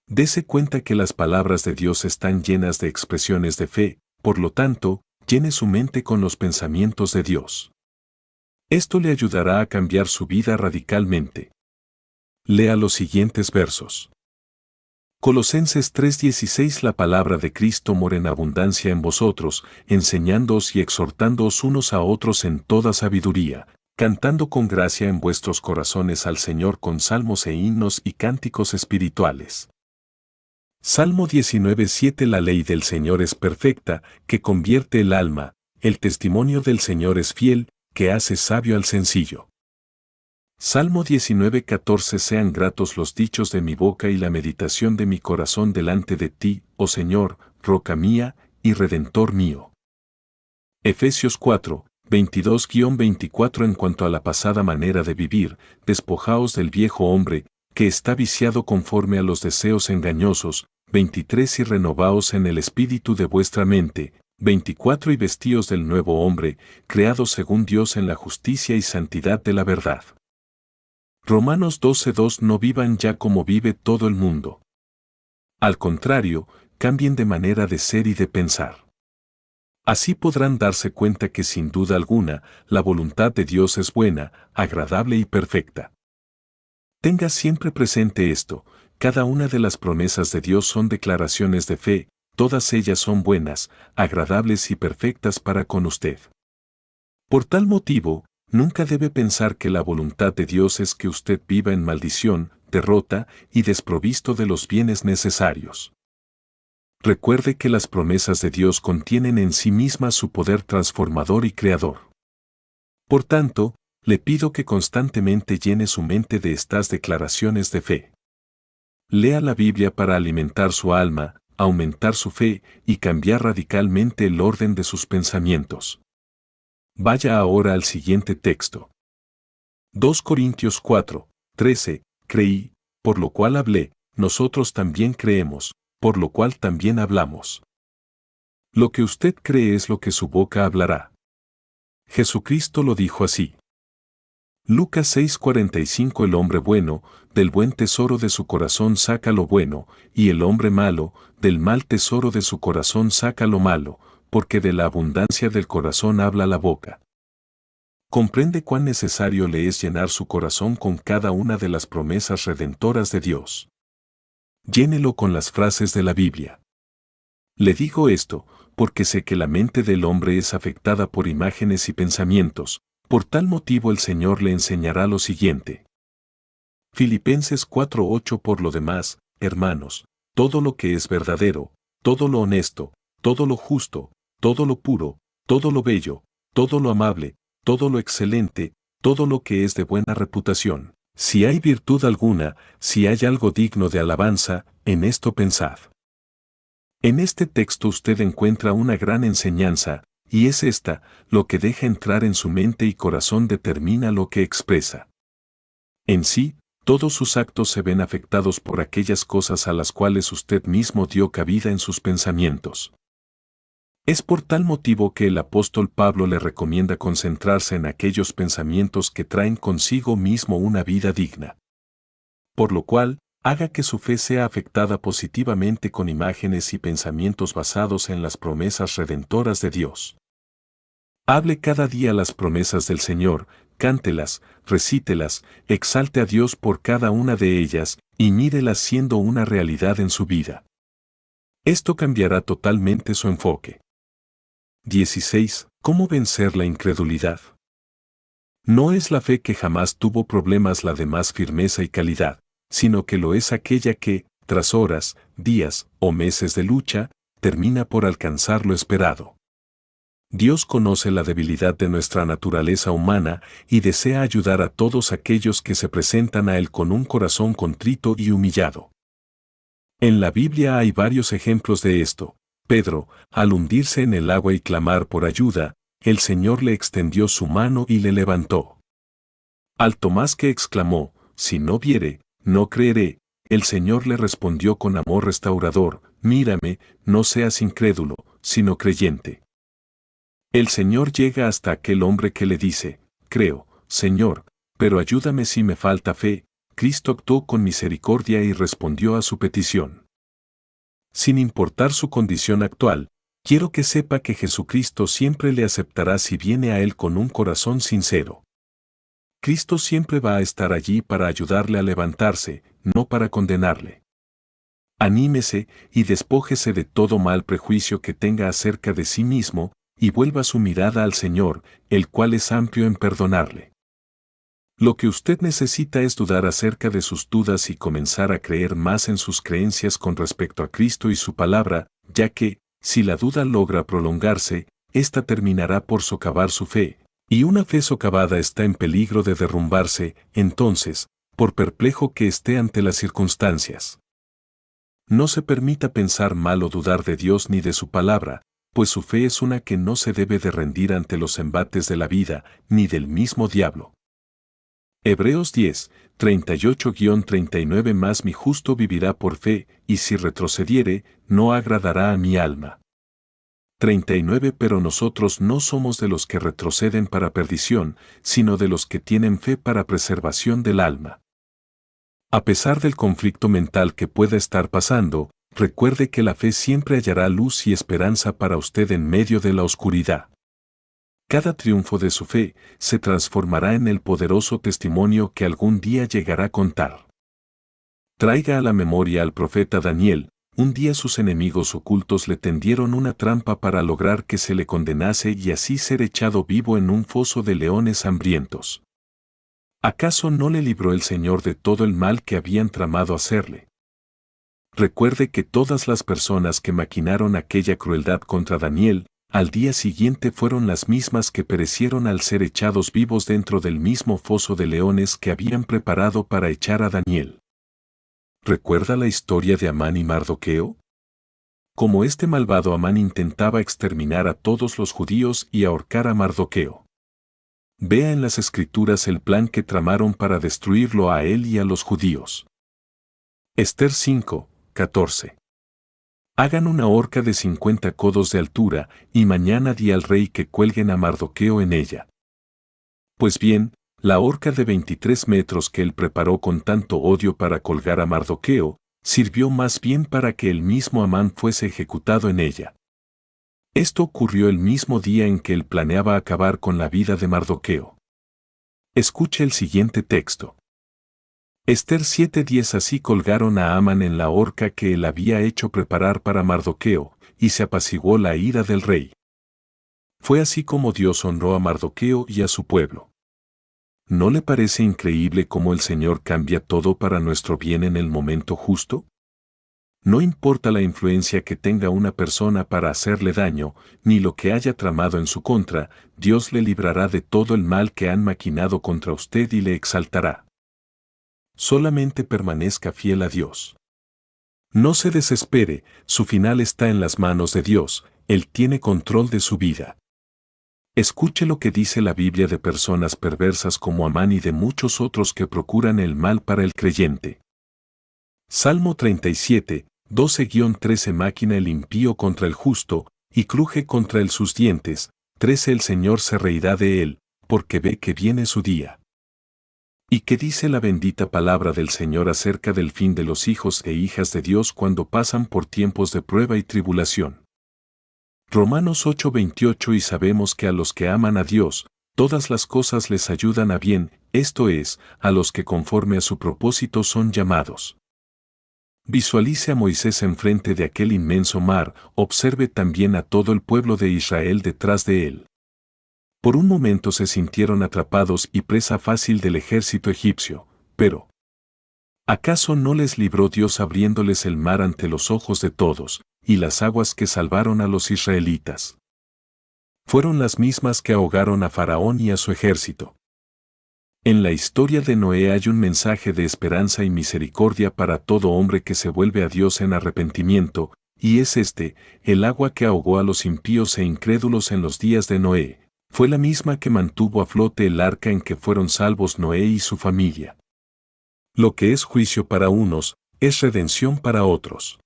Dese cuenta que las palabras de Dios están llenas de expresiones de fe, por lo tanto, llene su mente con los pensamientos de Dios. Esto le ayudará a cambiar su vida radicalmente. Lea los siguientes versos. Colosenses 3:16. La palabra de Cristo mora en abundancia en vosotros, enseñándoos y exhortándoos unos a otros en toda sabiduría, cantando con gracia en vuestros corazones al Señor con salmos e himnos y cánticos espirituales. Salmo 19:7. La ley del Señor es perfecta, que convierte el alma, el testimonio del Señor es fiel, que hace sabio al sencillo. Salmo 19:14. Sean gratos los dichos de mi boca y la meditación de mi corazón delante de ti, oh Señor, roca mía y redentor mío. Efesios 4:22-24. En cuanto a la pasada manera de vivir, despojaos del viejo hombre, que está viciado conforme a los deseos engañosos. 23. Y renovaos en el espíritu de vuestra mente. 24. Y vestíos del nuevo hombre, creado según Dios en la justicia y santidad de la verdad. Romanos 12:2. No vivan ya como vive todo el mundo. Al contrario, cambien de manera de ser y de pensar. Así podrán darse cuenta que sin duda alguna, la voluntad de Dios es buena, agradable y perfecta. Tenga siempre presente esto: cada una de las promesas de Dios son declaraciones de fe, todas ellas son buenas, agradables y perfectas para con usted. Por tal motivo, nunca debe pensar que la voluntad de Dios es que usted viva en maldición, derrota y desprovisto de los bienes necesarios. Recuerde que las promesas de Dios contienen en sí mismas su poder transformador y creador. Por tanto, le pido que constantemente llene su mente de estas declaraciones de fe. Lea la Biblia para alimentar su alma, aumentar su fe y cambiar radicalmente el orden de sus pensamientos. Vaya ahora al siguiente texto. 2 Corintios 4:13. Creí, por lo cual hablé, nosotros también creemos, por lo cual también hablamos. Lo que usted cree es lo que su boca hablará. Jesucristo lo dijo así. Lucas 6:45 El hombre bueno, del buen tesoro de su corazón saca lo bueno, y el hombre malo, del mal tesoro de su corazón saca lo malo, porque de la abundancia del corazón habla la boca. Comprende cuán necesario le es llenar su corazón con cada una de las promesas redentoras de Dios. Llénelo con las frases de la Biblia. Le digo esto, porque sé que la mente del hombre es afectada por imágenes y pensamientos, por tal motivo el Señor le enseñará lo siguiente. Filipenses 4:8 Por lo demás, hermanos, todo lo que es verdadero, todo lo honesto, todo lo justo, todo lo puro, todo lo bello, todo lo amable, todo lo excelente, todo lo que es de buena reputación. Si hay virtud alguna, si hay algo digno de alabanza, en esto pensad. En este texto usted encuentra una gran enseñanza, y es esta, lo que deja entrar en su mente y corazón determina lo que expresa. En sí, todos sus actos se ven afectados por aquellas cosas a las cuales usted mismo dio cabida en sus pensamientos. Es por tal motivo que el apóstol Pablo le recomienda concentrarse en aquellos pensamientos que traen consigo mismo una vida digna. Por lo cual, haga que su fe sea afectada positivamente con imágenes y pensamientos basados en las promesas redentoras de Dios. Hable cada día las promesas del Señor, cántelas, recítelas, exalte a Dios por cada una de ellas, y mírelas siendo una realidad en su vida. Esto cambiará totalmente su enfoque. 16. ¿Cómo vencer la incredulidad? No es la fe que jamás tuvo problemas la de más firmeza y calidad, sino que lo es aquella que, tras horas, días o meses de lucha, termina por alcanzar lo esperado. Dios conoce la debilidad de nuestra naturaleza humana y desea ayudar a todos aquellos que se presentan a Él con un corazón contrito y humillado. En la Biblia hay varios ejemplos de esto. Pedro, al hundirse en el agua y clamar por ayuda, el Señor le extendió su mano y le levantó. Al Tomás que exclamó, si no viere, no creeré, el Señor le respondió con amor restaurador, mírame, no seas incrédulo, sino creyente. El Señor llega hasta aquel hombre que le dice, creo, Señor, pero ayúdame si me falta fe. Cristo actuó con misericordia y respondió a su petición. Sin importar su condición actual, quiero que sepa que Jesucristo siempre le aceptará si viene a Él con un corazón sincero. Cristo siempre va a estar allí para ayudarle a levantarse, no para condenarle. Anímese y despójese de todo mal prejuicio que tenga acerca de sí mismo, y vuelva su mirada al Señor, el cual es amplio en perdonarle. Lo que usted necesita es dudar acerca de sus dudas y comenzar a creer más en sus creencias con respecto a Cristo y su palabra, ya que, si la duda logra prolongarse, ésta terminará por socavar su fe, y una fe socavada está en peligro de derrumbarse, entonces, por perplejo que esté ante las circunstancias. No se permita pensar mal o dudar de Dios ni de su palabra, pues su fe es una que no se debe de rendir ante los embates de la vida, ni del mismo diablo. Hebreos 10, 38-39 Mas mi justo vivirá por fe, y si retrocediere, no agradará a mi alma. 39 Pero nosotros no somos de los que retroceden para perdición, sino de los que tienen fe para preservación del alma. A pesar del conflicto mental que pueda estar pasando, recuerde que la fe siempre hallará luz y esperanza para usted en medio de la oscuridad. Cada triunfo de su fe se transformará en el poderoso testimonio que algún día llegará a contar. Traiga a la memoria al profeta Daniel, un día sus enemigos ocultos le tendieron una trampa para lograr que se le condenase y así ser echado vivo en un foso de leones hambrientos. ¿Acaso no le libró el Señor de todo el mal que habían tramado hacerle? Recuerde que todas las personas que maquinaron aquella crueldad contra Daniel, al día siguiente fueron las mismas que perecieron al ser echados vivos dentro del mismo foso de leones que habían preparado para echar a Daniel. ¿Recuerda la historia de Amán y Mardoqueo? Como este malvado Amán intentaba exterminar a todos los judíos y ahorcar a Mardoqueo. Vea en las Escrituras el plan que tramaron para destruirlo a él y a los judíos. Esther 5, 14. Hagan una horca de 50 codos de altura, y mañana di al rey que cuelguen a Mardoqueo en ella. Pues bien, la horca de 23 metros que él preparó con tanto odio para colgar a Mardoqueo, sirvió más bien para que el mismo Amán fuese ejecutado en ella. Esto ocurrió el mismo día en que él planeaba acabar con la vida de Mardoqueo. Escuche el siguiente texto. Ester 7:10. Así colgaron a Amán en la horca que él había hecho preparar para Mardoqueo, y se apaciguó la ira del rey. Fue así como Dios honró a Mardoqueo y a su pueblo. ¿No le parece increíble cómo el Señor cambia todo para nuestro bien en el momento justo? No importa la influencia que tenga una persona para hacerle daño, ni lo que haya tramado en su contra, Dios le librará de todo el mal que han maquinado contra usted y le exaltará. Solamente permanezca fiel a Dios. No se desespere, su final está en las manos de Dios, Él tiene control de su vida. Escuche lo que dice la Biblia de personas perversas como Amán y de muchos otros que procuran el mal para el creyente. Salmo 37, 12-13. Máquina el impío contra el justo, y cruje contra él sus dientes. 13. El Señor se reirá de él, porque ve que viene su día. ¿Y qué dice la bendita palabra del Señor acerca del fin de los hijos e hijas de Dios cuando pasan por tiempos de prueba y tribulación? Romanos 8:28. Y sabemos que a los que aman a Dios, todas las cosas les ayudan a bien, esto es, a los que conforme a su propósito son llamados. Visualice a Moisés enfrente de aquel inmenso mar, observe también a todo el pueblo de Israel detrás de él. Por un momento se sintieron atrapados y presa fácil del ejército egipcio, pero ¿acaso no les libró Dios abriéndoles el mar ante los ojos de todos, y las aguas que salvaron a los israelitas? Fueron las mismas que ahogaron a Faraón y a su ejército. En la historia de Noé hay un mensaje de esperanza y misericordia para todo hombre que se vuelve a Dios en arrepentimiento, y es el agua que ahogó a los impíos e incrédulos en los días de Noé. Fue la misma que mantuvo a flote el arca en que fueron salvos Noé y su familia. Lo que es juicio para unos, es redención para otros.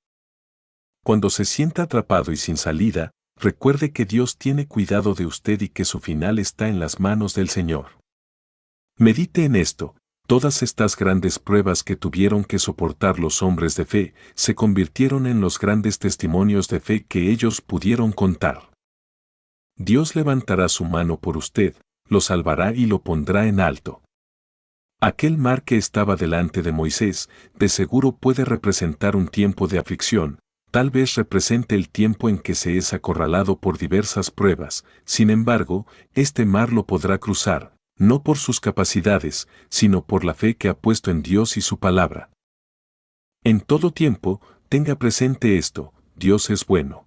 Cuando se sienta atrapado y sin salida, recuerde que Dios tiene cuidado de usted y que su final está en las manos del Señor. Medite en esto, todas estas grandes pruebas que tuvieron que soportar los hombres de fe, se convirtieron en los grandes testimonios de fe que ellos pudieron contar. Dios levantará su mano por usted, lo salvará y lo pondrá en alto. Aquel mar que estaba delante de Moisés, de seguro puede representar un tiempo de aflicción, tal vez represente el tiempo en que se es acorralado por diversas pruebas, sin embargo, este mar lo podrá cruzar, no por sus capacidades, sino por la fe que ha puesto en Dios y su palabra. En todo tiempo, tenga presente esto, Dios es bueno.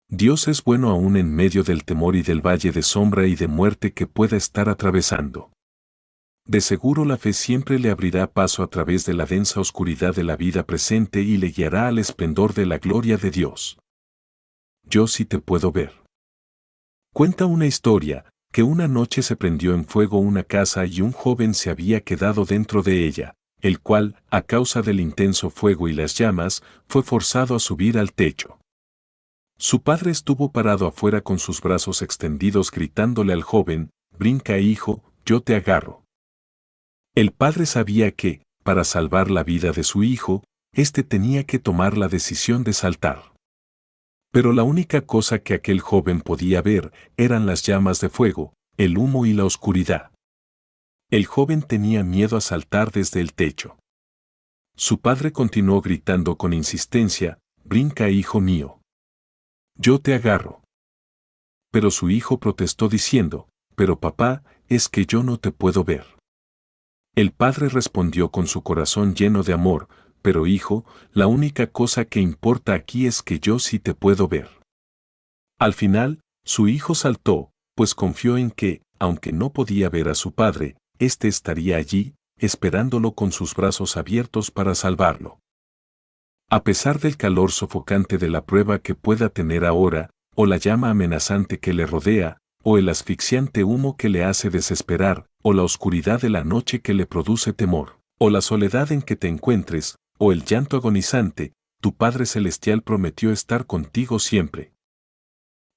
Dios es bueno aún en medio del temor y del valle de sombra y de muerte que pueda estar atravesando. De seguro la fe siempre le abrirá paso a través de la densa oscuridad de la vida presente y le guiará al esplendor de la gloria de Dios. Yo sí te puedo ver. Cuenta una historia, que una noche se prendió en fuego una casa y un joven se había quedado dentro de ella, el cual, a causa del intenso fuego y las llamas, fue forzado a subir al techo. Su padre estuvo parado afuera con sus brazos extendidos gritándole al joven, «Brinca, hijo, yo te agarro». El padre sabía que, para salvar la vida de su hijo, éste tenía que tomar la decisión de saltar. Pero la única cosa que aquel joven podía ver eran las llamas de fuego, el humo y la oscuridad. El joven tenía miedo a saltar desde el techo. Su padre continuó gritando con insistencia, «Brinca, hijo mío. Yo te agarro». Pero su hijo protestó diciendo, «Pero papá, es que yo no te puedo ver». El padre respondió con su corazón lleno de amor, «Pero hijo, la única cosa que importa aquí es que yo sí te puedo ver». Al final, su hijo saltó, pues confió en que, aunque no podía ver a su padre, éste estaría allí, esperándolo con sus brazos abiertos para salvarlo. A pesar del calor sofocante de la prueba que pueda tener ahora, o la llama amenazante que le rodea, o el asfixiante humo que le hace desesperar, o la oscuridad de la noche que le produce temor, o la soledad en que te encuentres, o el llanto agonizante, tu Padre Celestial prometió estar contigo siempre.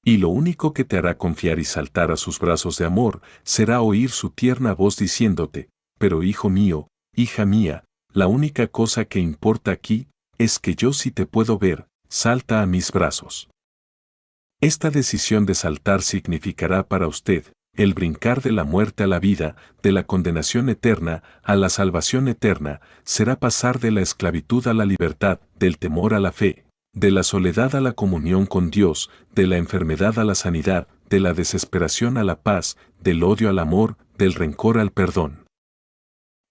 Y lo único que te hará confiar y saltar a sus brazos de amor será oír su tierna voz diciéndote, pero hijo mío, hija mía, la única cosa que importa aquí es que yo sí te puedo ver, salta a mis brazos. Esta decisión de saltar significará para usted el brincar de la muerte a la vida, de la condenación eterna a la salvación eterna, será pasar de la esclavitud a la libertad, del temor a la fe, de la soledad a la comunión con Dios, de la enfermedad a la sanidad, de la desesperación a la paz, del odio al amor, del rencor al perdón.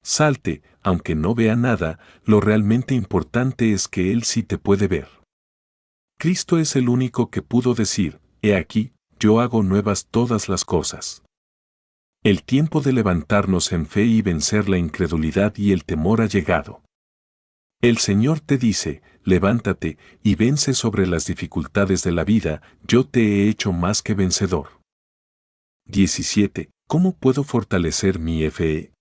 Salte, aunque no vea nada, lo realmente importante es que Él sí te puede ver. Cristo es el único que pudo decir, he aquí, yo hago nuevas todas las cosas. El tiempo de levantarnos en fe y vencer la incredulidad y el temor ha llegado. El Señor te dice, levántate y vence sobre las dificultades de la vida, yo te he hecho más que vencedor. 17. ¿Cómo puedo fortalecer mi fe?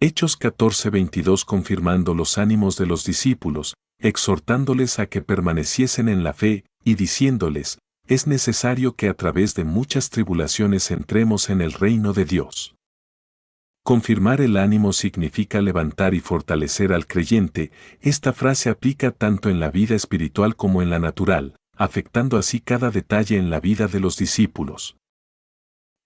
Hechos 14:22 confirmando los ánimos de los discípulos, exhortándoles a que permaneciesen en la fe, y diciéndoles, es necesario que a través de muchas tribulaciones entremos en el reino de Dios. Confirmar el ánimo significa levantar y fortalecer al creyente. Esta frase aplica tanto en la vida espiritual como en la natural, afectando así cada detalle en la vida de los discípulos.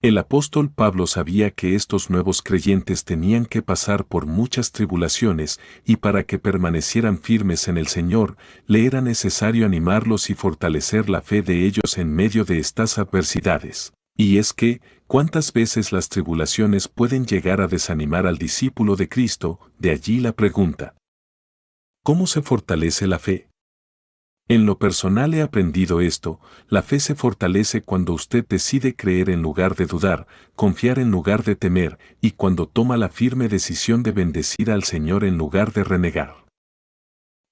El apóstol Pablo sabía que estos nuevos creyentes tenían que pasar por muchas tribulaciones y para que permanecieran firmes en el Señor, le era necesario animarlos y fortalecer la fe de ellos en medio de estas adversidades. Y es que, ¿cuántas veces las tribulaciones pueden llegar a desanimar al discípulo de Cristo? De allí la pregunta. ¿Cómo se fortalece la fe? En lo personal he aprendido esto, la fe se fortalece cuando usted decide creer en lugar de dudar, confiar en lugar de temer, y cuando toma la firme decisión de bendecir al Señor en lugar de renegar.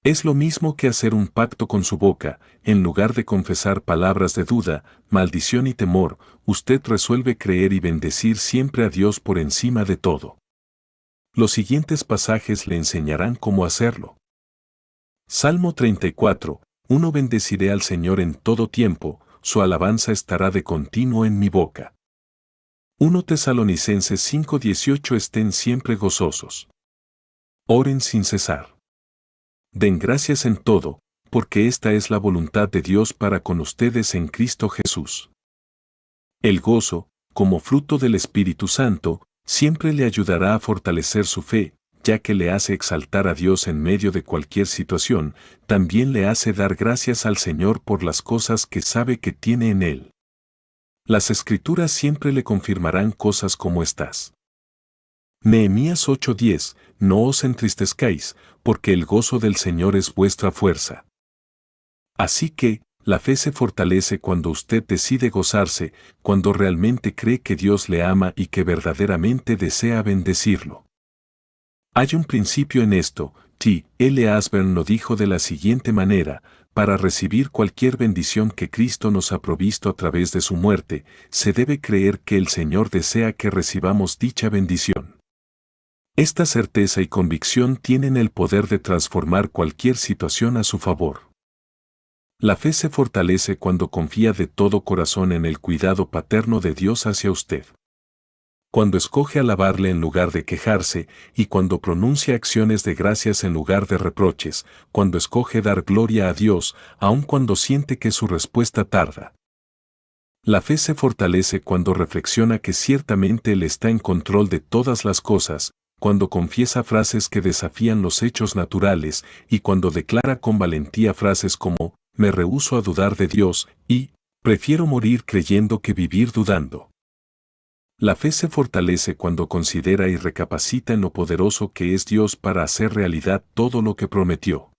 Es lo mismo que hacer un pacto con su boca, en lugar de confesar palabras de duda, maldición y temor, usted resuelve creer y bendecir siempre a Dios por encima de todo. Los siguientes pasajes le enseñarán cómo hacerlo. Salmo 34. 1 Bendeciré al Señor en todo tiempo, su alabanza estará de continuo en mi boca. 1 Tesalonicenses 5:18 Estén siempre gozosos. Oren sin cesar. Den gracias en todo, porque esta es la voluntad de Dios para con ustedes en Cristo Jesús. El gozo, como fruto del Espíritu Santo, siempre le ayudará a fortalecer su fe, ya que le hace exaltar a Dios en medio de cualquier situación, también le hace dar gracias al Señor por las cosas que sabe que tiene en Él. Las Escrituras siempre le confirmarán cosas como estas. Nehemías 8:10, no os entristezcáis, porque el gozo del Señor es vuestra fuerza. Así que, la fe se fortalece cuando usted decide gozarse, cuando realmente cree que Dios le ama y que verdaderamente desea bendecirlo. Hay un principio en esto. T. L. Asburn lo dijo de la siguiente manera: para recibir cualquier bendición que Cristo nos ha provisto a través de su muerte, se debe creer que el Señor desea que recibamos dicha bendición. Esta certeza y convicción tienen el poder de transformar cualquier situación a su favor. La fe se fortalece cuando confía de todo corazón en el cuidado paterno de Dios hacia usted. Cuando escoge alabarle en lugar de quejarse, y cuando pronuncia acciones de gracias en lugar de reproches, cuando escoge dar gloria a Dios, aun cuando siente que su respuesta tarda. La fe se fortalece cuando reflexiona que ciertamente Él está en control de todas las cosas, cuando confiesa frases que desafían los hechos naturales, y cuando declara con valentía frases como, me rehúso a dudar de Dios, y, prefiero morir creyendo que vivir dudando. La fe se fortalece cuando considera y recapacita en lo poderoso que es Dios para hacer realidad todo lo que prometió.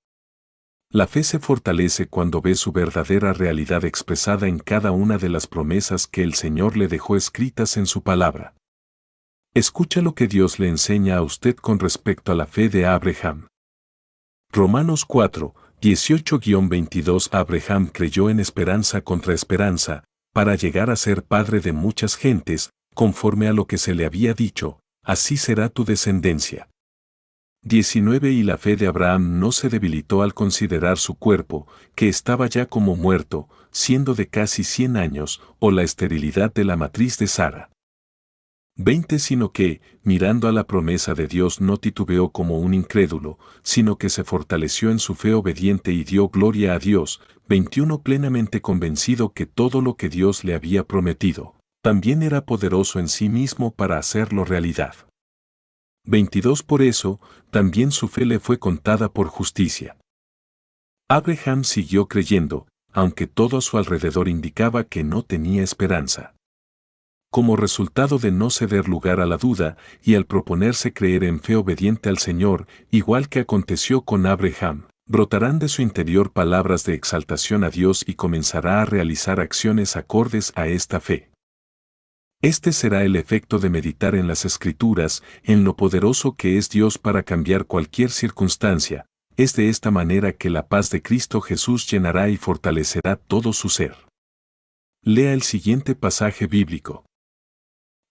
La fe se fortalece cuando ve su verdadera realidad expresada en cada una de las promesas que el Señor le dejó escritas en su palabra. Escucha lo que Dios le enseña a usted con respecto a la fe de Abraham. Romanos 4, 18-22 Abraham creyó en esperanza contra esperanza, para llegar a ser padre de muchas gentes, conforme a lo que se le había dicho, así será tu descendencia. 19 Y la fe de Abraham no se debilitó al considerar su cuerpo, que estaba ya como muerto, siendo de casi 100 años, o la esterilidad de la matriz de Sara. 20 Sino que, mirando a la promesa de Dios, no titubeó como un incrédulo, sino que se fortaleció en su fe obediente y dio gloria a Dios. 21 Plenamente convencido que todo lo que Dios le había prometido, también era poderoso en sí mismo para hacerlo realidad. 22 Por eso, también su fe le fue contada por justicia. Abraham siguió creyendo, aunque todo a su alrededor indicaba que no tenía esperanza. Como resultado de no ceder lugar a la duda y al proponerse creer en fe obediente al Señor, igual que aconteció con Abraham, brotarán de su interior palabras de exaltación a Dios y comenzará a realizar acciones acordes a esta fe. Este será el efecto de meditar en las Escrituras, en lo poderoso que es Dios para cambiar cualquier circunstancia. Es de esta manera que la paz de Cristo Jesús llenará y fortalecerá todo su ser. Lea el siguiente pasaje bíblico.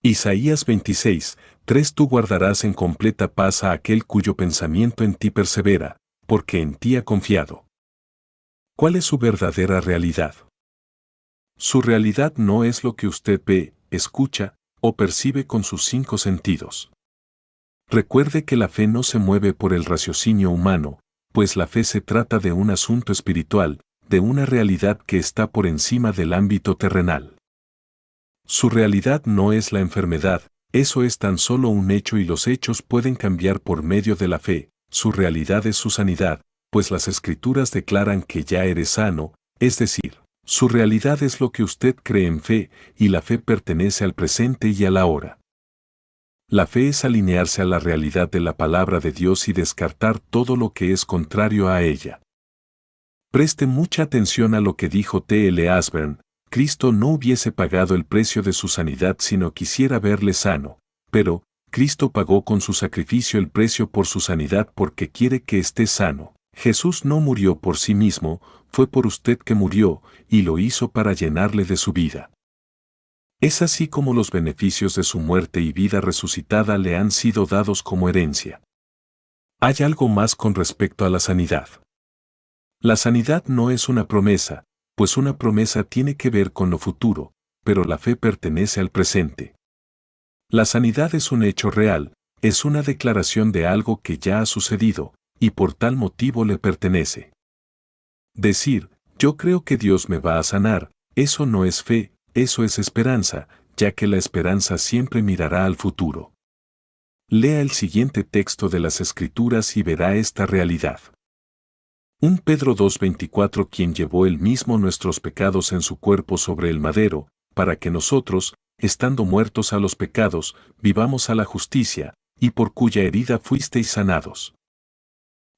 Isaías 26, 3 Tú guardarás en completa paz a aquel cuyo pensamiento en ti persevera, porque en ti ha confiado. ¿Cuál es su verdadera realidad? Su realidad no es lo que usted ve, escucha o percibe con sus 5 sentidos. Recuerde que la fe no se mueve por el raciocinio humano, pues la fe se trata de un asunto espiritual, de una realidad que está por encima del ámbito terrenal. Su realidad no es la enfermedad, eso es tan solo un hecho y los hechos pueden cambiar por medio de la fe. Su realidad es su sanidad, pues las Escrituras declaran que ya eres sano, es decir, su realidad es lo que usted cree en fe, y la fe pertenece al presente y a la hora. La fe es alinearse a la realidad de la palabra de Dios y descartar todo lo que es contrario a ella. Preste mucha atención a lo que dijo T. L. Asburn. Cristo no hubiese pagado el precio de su sanidad si no quisiera verle sano, pero Cristo pagó con su sacrificio el precio por su sanidad porque quiere que esté sano. Jesús no murió por sí mismo, fue por usted que murió, y lo hizo para llenarle de su vida. Es así como los beneficios de su muerte y vida resucitada le han sido dados como herencia. Hay algo más con respecto a la sanidad. La sanidad no es una promesa, pues una promesa tiene que ver con lo futuro, pero la fe pertenece al presente. La sanidad es un hecho real, es una declaración de algo que ya ha sucedido, y por tal motivo le pertenece. Decir, yo creo que Dios me va a sanar, eso no es fe, eso es esperanza, ya que la esperanza siempre mirará al futuro. Lea el siguiente texto de las Escrituras y verá esta realidad. 1 Pedro 2:24 Quien llevó él mismo nuestros pecados en su cuerpo sobre el madero, para que nosotros, estando muertos a los pecados, vivamos a la justicia, y por cuya herida fuisteis sanados.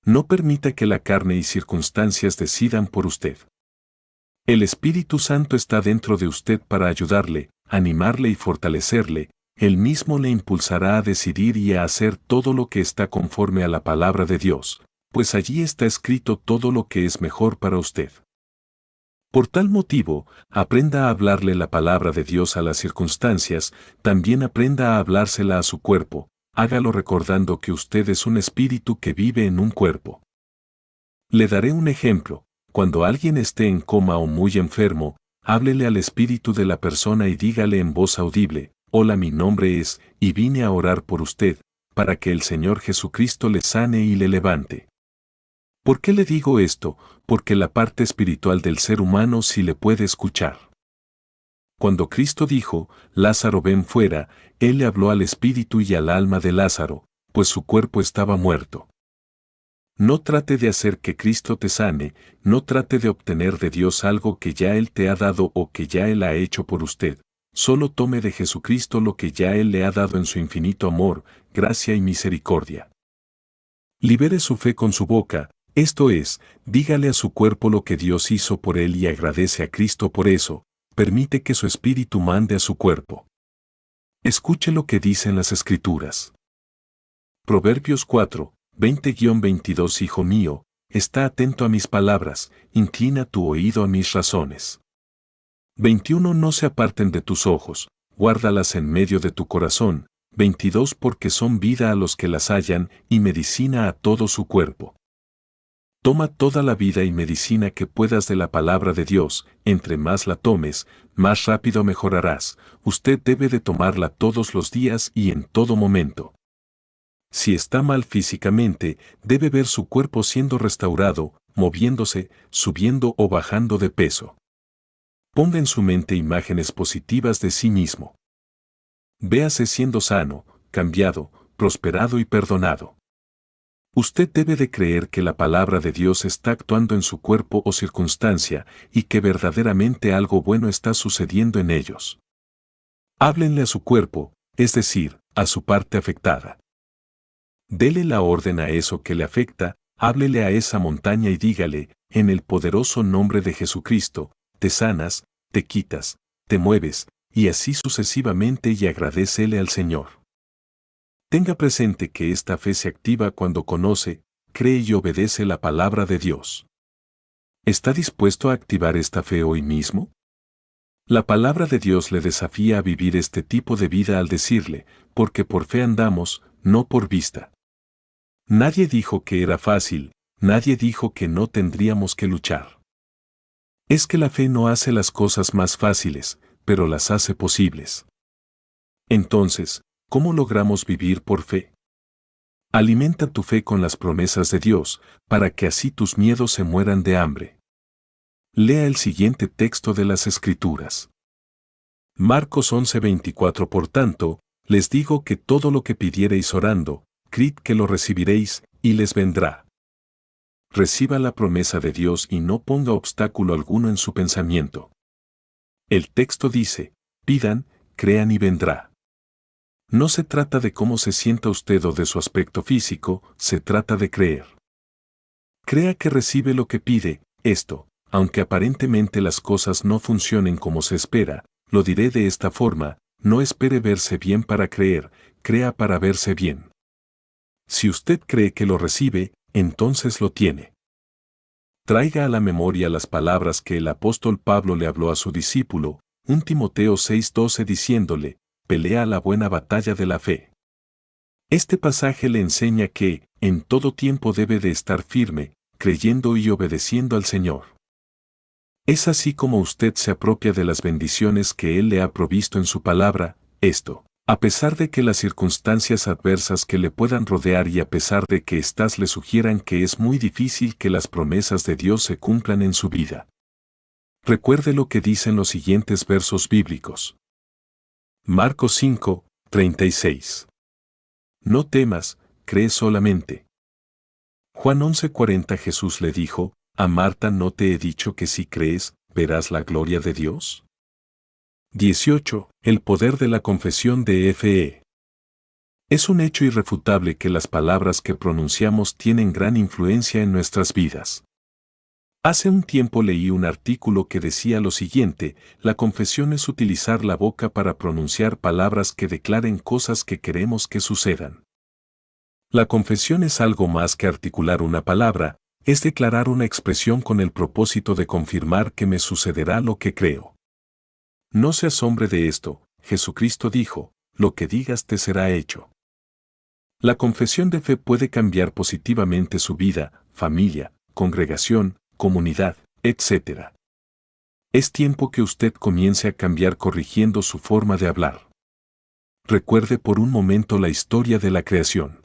No permita que la carne y circunstancias decidan por usted. El Espíritu Santo está dentro de usted para ayudarle, animarle y fortalecerle. Él mismo le impulsará a decidir y a hacer todo lo que está conforme a la palabra de Dios, pues allí está escrito todo lo que es mejor para usted. Por tal motivo, aprenda a hablarle la palabra de Dios a las circunstancias, también aprenda a hablársela a su cuerpo, hágalo recordando que usted es un espíritu que vive en un cuerpo. Le daré un ejemplo, cuando alguien esté en coma o muy enfermo, háblele al espíritu de la persona y dígale en voz audible, hola, mi nombre es, y vine a orar por usted, para que el Señor Jesucristo le sane y le levante. ¿Por qué le digo esto? Porque la parte espiritual del ser humano sí le puede escuchar. Cuando Cristo dijo, Lázaro ven fuera, Él le habló al espíritu y al alma de Lázaro, pues su cuerpo estaba muerto. No trate de hacer que Cristo te sane, no trate de obtener de Dios algo que ya Él te ha dado o que ya Él ha hecho por usted. Solo tome de Jesucristo lo que ya Él le ha dado en su infinito amor, gracia y misericordia. Libere su fe con su boca, esto es, dígale a su cuerpo lo que Dios hizo por él y agradece a Cristo por eso, permite que su espíritu mande a su cuerpo. Escuche lo que dicen las Escrituras. Proverbios 4, 20-22 Hijo mío, está atento a mis palabras, inclina tu oído a mis razones. 21 No se aparten de tus ojos, guárdalas en medio de tu corazón, 22 porque son vida a los que las hallan y medicina a todo su cuerpo. Toma toda la vida y medicina que puedas de la palabra de Dios, entre más la tomes, más rápido mejorarás. Usted debe de tomarla todos los días y en todo momento. Si está mal físicamente, debe ver su cuerpo siendo restaurado, moviéndose, subiendo o bajando de peso. Ponga en su mente imágenes positivas de sí mismo. Véase siendo sano, cambiado, prosperado y perdonado. Usted debe de creer que la palabra de Dios está actuando en su cuerpo o circunstancia y que verdaderamente algo bueno está sucediendo en ellos. Háblenle a su cuerpo, es decir, a su parte afectada. Dele la orden a eso que le afecta, háblele a esa montaña y dígale, en el poderoso nombre de Jesucristo, te sanas, te quitas, te mueves, y así sucesivamente y agradécele al Señor. Tenga presente que esta fe se activa cuando conoce, cree y obedece la palabra de Dios. ¿Está dispuesto a activar esta fe hoy mismo? La palabra de Dios le desafía a vivir este tipo de vida al decirle, porque por fe andamos, no por vista. Nadie dijo que era fácil, nadie dijo que no tendríamos que luchar. Es que la fe no hace las cosas más fáciles, pero las hace posibles. Entonces, ¿cómo logramos vivir por fe? Alimenta tu fe con las promesas de Dios, para que así tus miedos se mueran de hambre. Lea el siguiente texto de las Escrituras. Marcos 11:24 Por tanto, les digo que todo lo que pidiereis orando, creed que lo recibiréis, y les vendrá. Reciba la promesa de Dios y no ponga obstáculo alguno en su pensamiento. El texto dice, pidan, crean y vendrá. No se trata de cómo se sienta usted o de su aspecto físico, se trata de creer. Crea que recibe lo que pide, esto, aunque aparentemente las cosas no funcionen como se espera, lo diré de esta forma, no espere verse bien para creer, crea para verse bien. Si usted cree que lo recibe, entonces lo tiene. Traiga a la memoria las palabras que el apóstol Pablo le habló a su discípulo, 1 Timoteo 6:12 diciéndole, pelea la buena batalla de la fe. Este pasaje le enseña que, en todo tiempo debe de estar firme, creyendo y obedeciendo al Señor. Es así como usted se apropia de las bendiciones que Él le ha provisto en su palabra, esto, a pesar de que las circunstancias adversas que le puedan rodear y a pesar de que éstas le sugieran que es muy difícil que las promesas de Dios se cumplan en su vida. Recuerde lo que dicen los siguientes versos bíblicos. Marcos 5:36. No temas, cree solamente. Juan 11:40 Jesús le dijo, a Marta no te he dicho que si crees, verás la gloria de Dios. 18. El poder de la confesión de fe. Es un hecho irrefutable que las palabras que pronunciamos tienen gran influencia en nuestras vidas. Hace un tiempo leí un artículo que decía lo siguiente, la confesión es utilizar la boca para pronunciar palabras que declaren cosas que queremos que sucedan. La confesión es algo más que articular una palabra, es declarar una expresión con el propósito de confirmar que me sucederá lo que creo. No se asombre de esto, Jesucristo dijo, lo que digas te será hecho. La confesión de fe puede cambiar positivamente su vida, familia, congregación, comunidad, etc. Es tiempo que usted comience a cambiar corrigiendo su forma de hablar. Recuerde por un momento la historia de la creación.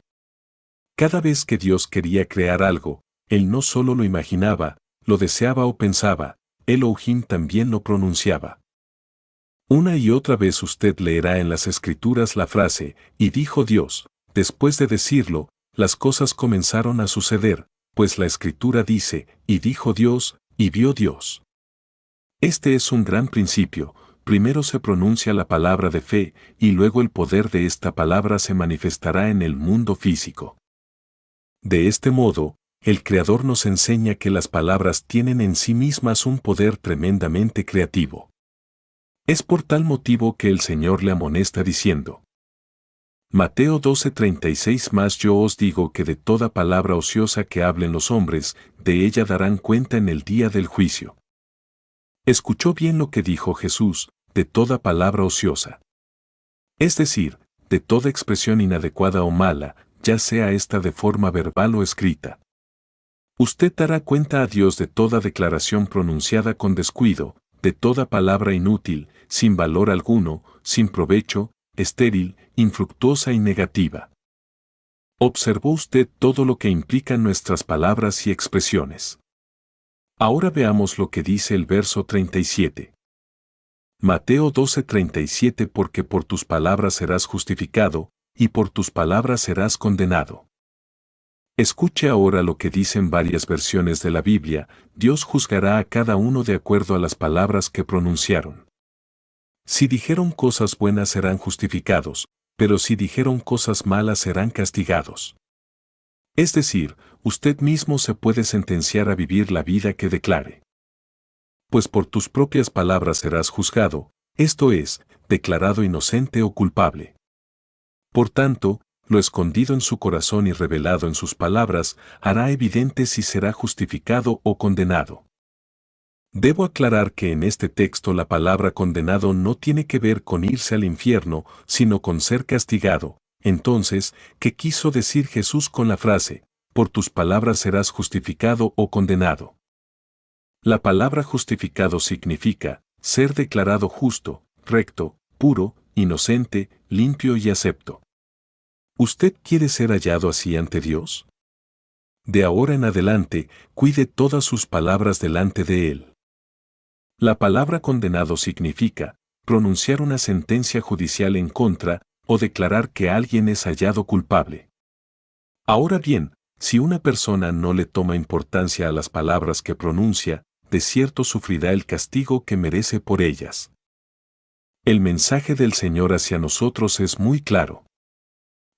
Cada vez que Dios quería crear algo, Él no solo lo imaginaba, lo deseaba o pensaba, Elohim también lo pronunciaba. Una y otra vez usted leerá en las Escrituras la frase, y dijo Dios, después de decirlo, las cosas comenzaron a suceder, pues la Escritura dice, y dijo Dios, y vio Dios. Este es un gran principio, primero se pronuncia la palabra de fe, y luego el poder de esta palabra se manifestará en el mundo físico. De este modo, el Creador nos enseña que las palabras tienen en sí mismas un poder tremendamente creativo. Es por tal motivo que el Señor le amonesta diciendo, Mateo 12:36 Mas yo os digo que de toda palabra ociosa que hablen los hombres, de ella darán cuenta en el día del juicio. ¿Escuchó bien lo que dijo Jesús, de toda palabra ociosa? Es decir, de toda expresión inadecuada o mala, ya sea esta de forma verbal o escrita. Usted dará cuenta a Dios de toda declaración pronunciada con descuido, de toda palabra inútil, sin valor alguno, sin provecho, estéril, infructuosa y negativa. ¿Observó usted todo lo que implican nuestras palabras y expresiones? Ahora veamos lo que dice el verso 37. Mateo 12:37 Porque por tus palabras serás justificado, y por tus palabras serás condenado. Escuche ahora lo que dicen varias versiones de la Biblia: Dios juzgará a cada uno de acuerdo a las palabras que pronunciaron. Si dijeron cosas buenas serán justificados, pero si dijeron cosas malas serán castigados. Es decir, usted mismo se puede sentenciar a vivir la vida que declare. Pues por tus propias palabras serás juzgado, esto es, declarado inocente o culpable. Por tanto, lo escondido en su corazón y revelado en sus palabras hará evidente si será justificado o condenado. Debo aclarar que en este texto la palabra condenado no tiene que ver con irse al infierno, sino con ser castigado. Entonces, ¿qué quiso decir Jesús con la frase, por tus palabras serás justificado o condenado? La palabra justificado significa ser declarado justo, recto, puro, inocente, limpio y acepto. ¿Usted quiere ser hallado así ante Dios? De ahora en adelante, cuide todas sus palabras delante de Él. La palabra condenado significa pronunciar una sentencia judicial en contra o declarar que alguien es hallado culpable. Ahora bien, si una persona no le toma importancia a las palabras que pronuncia, de cierto sufrirá el castigo que merece por ellas. El mensaje del Señor hacia nosotros es muy claro.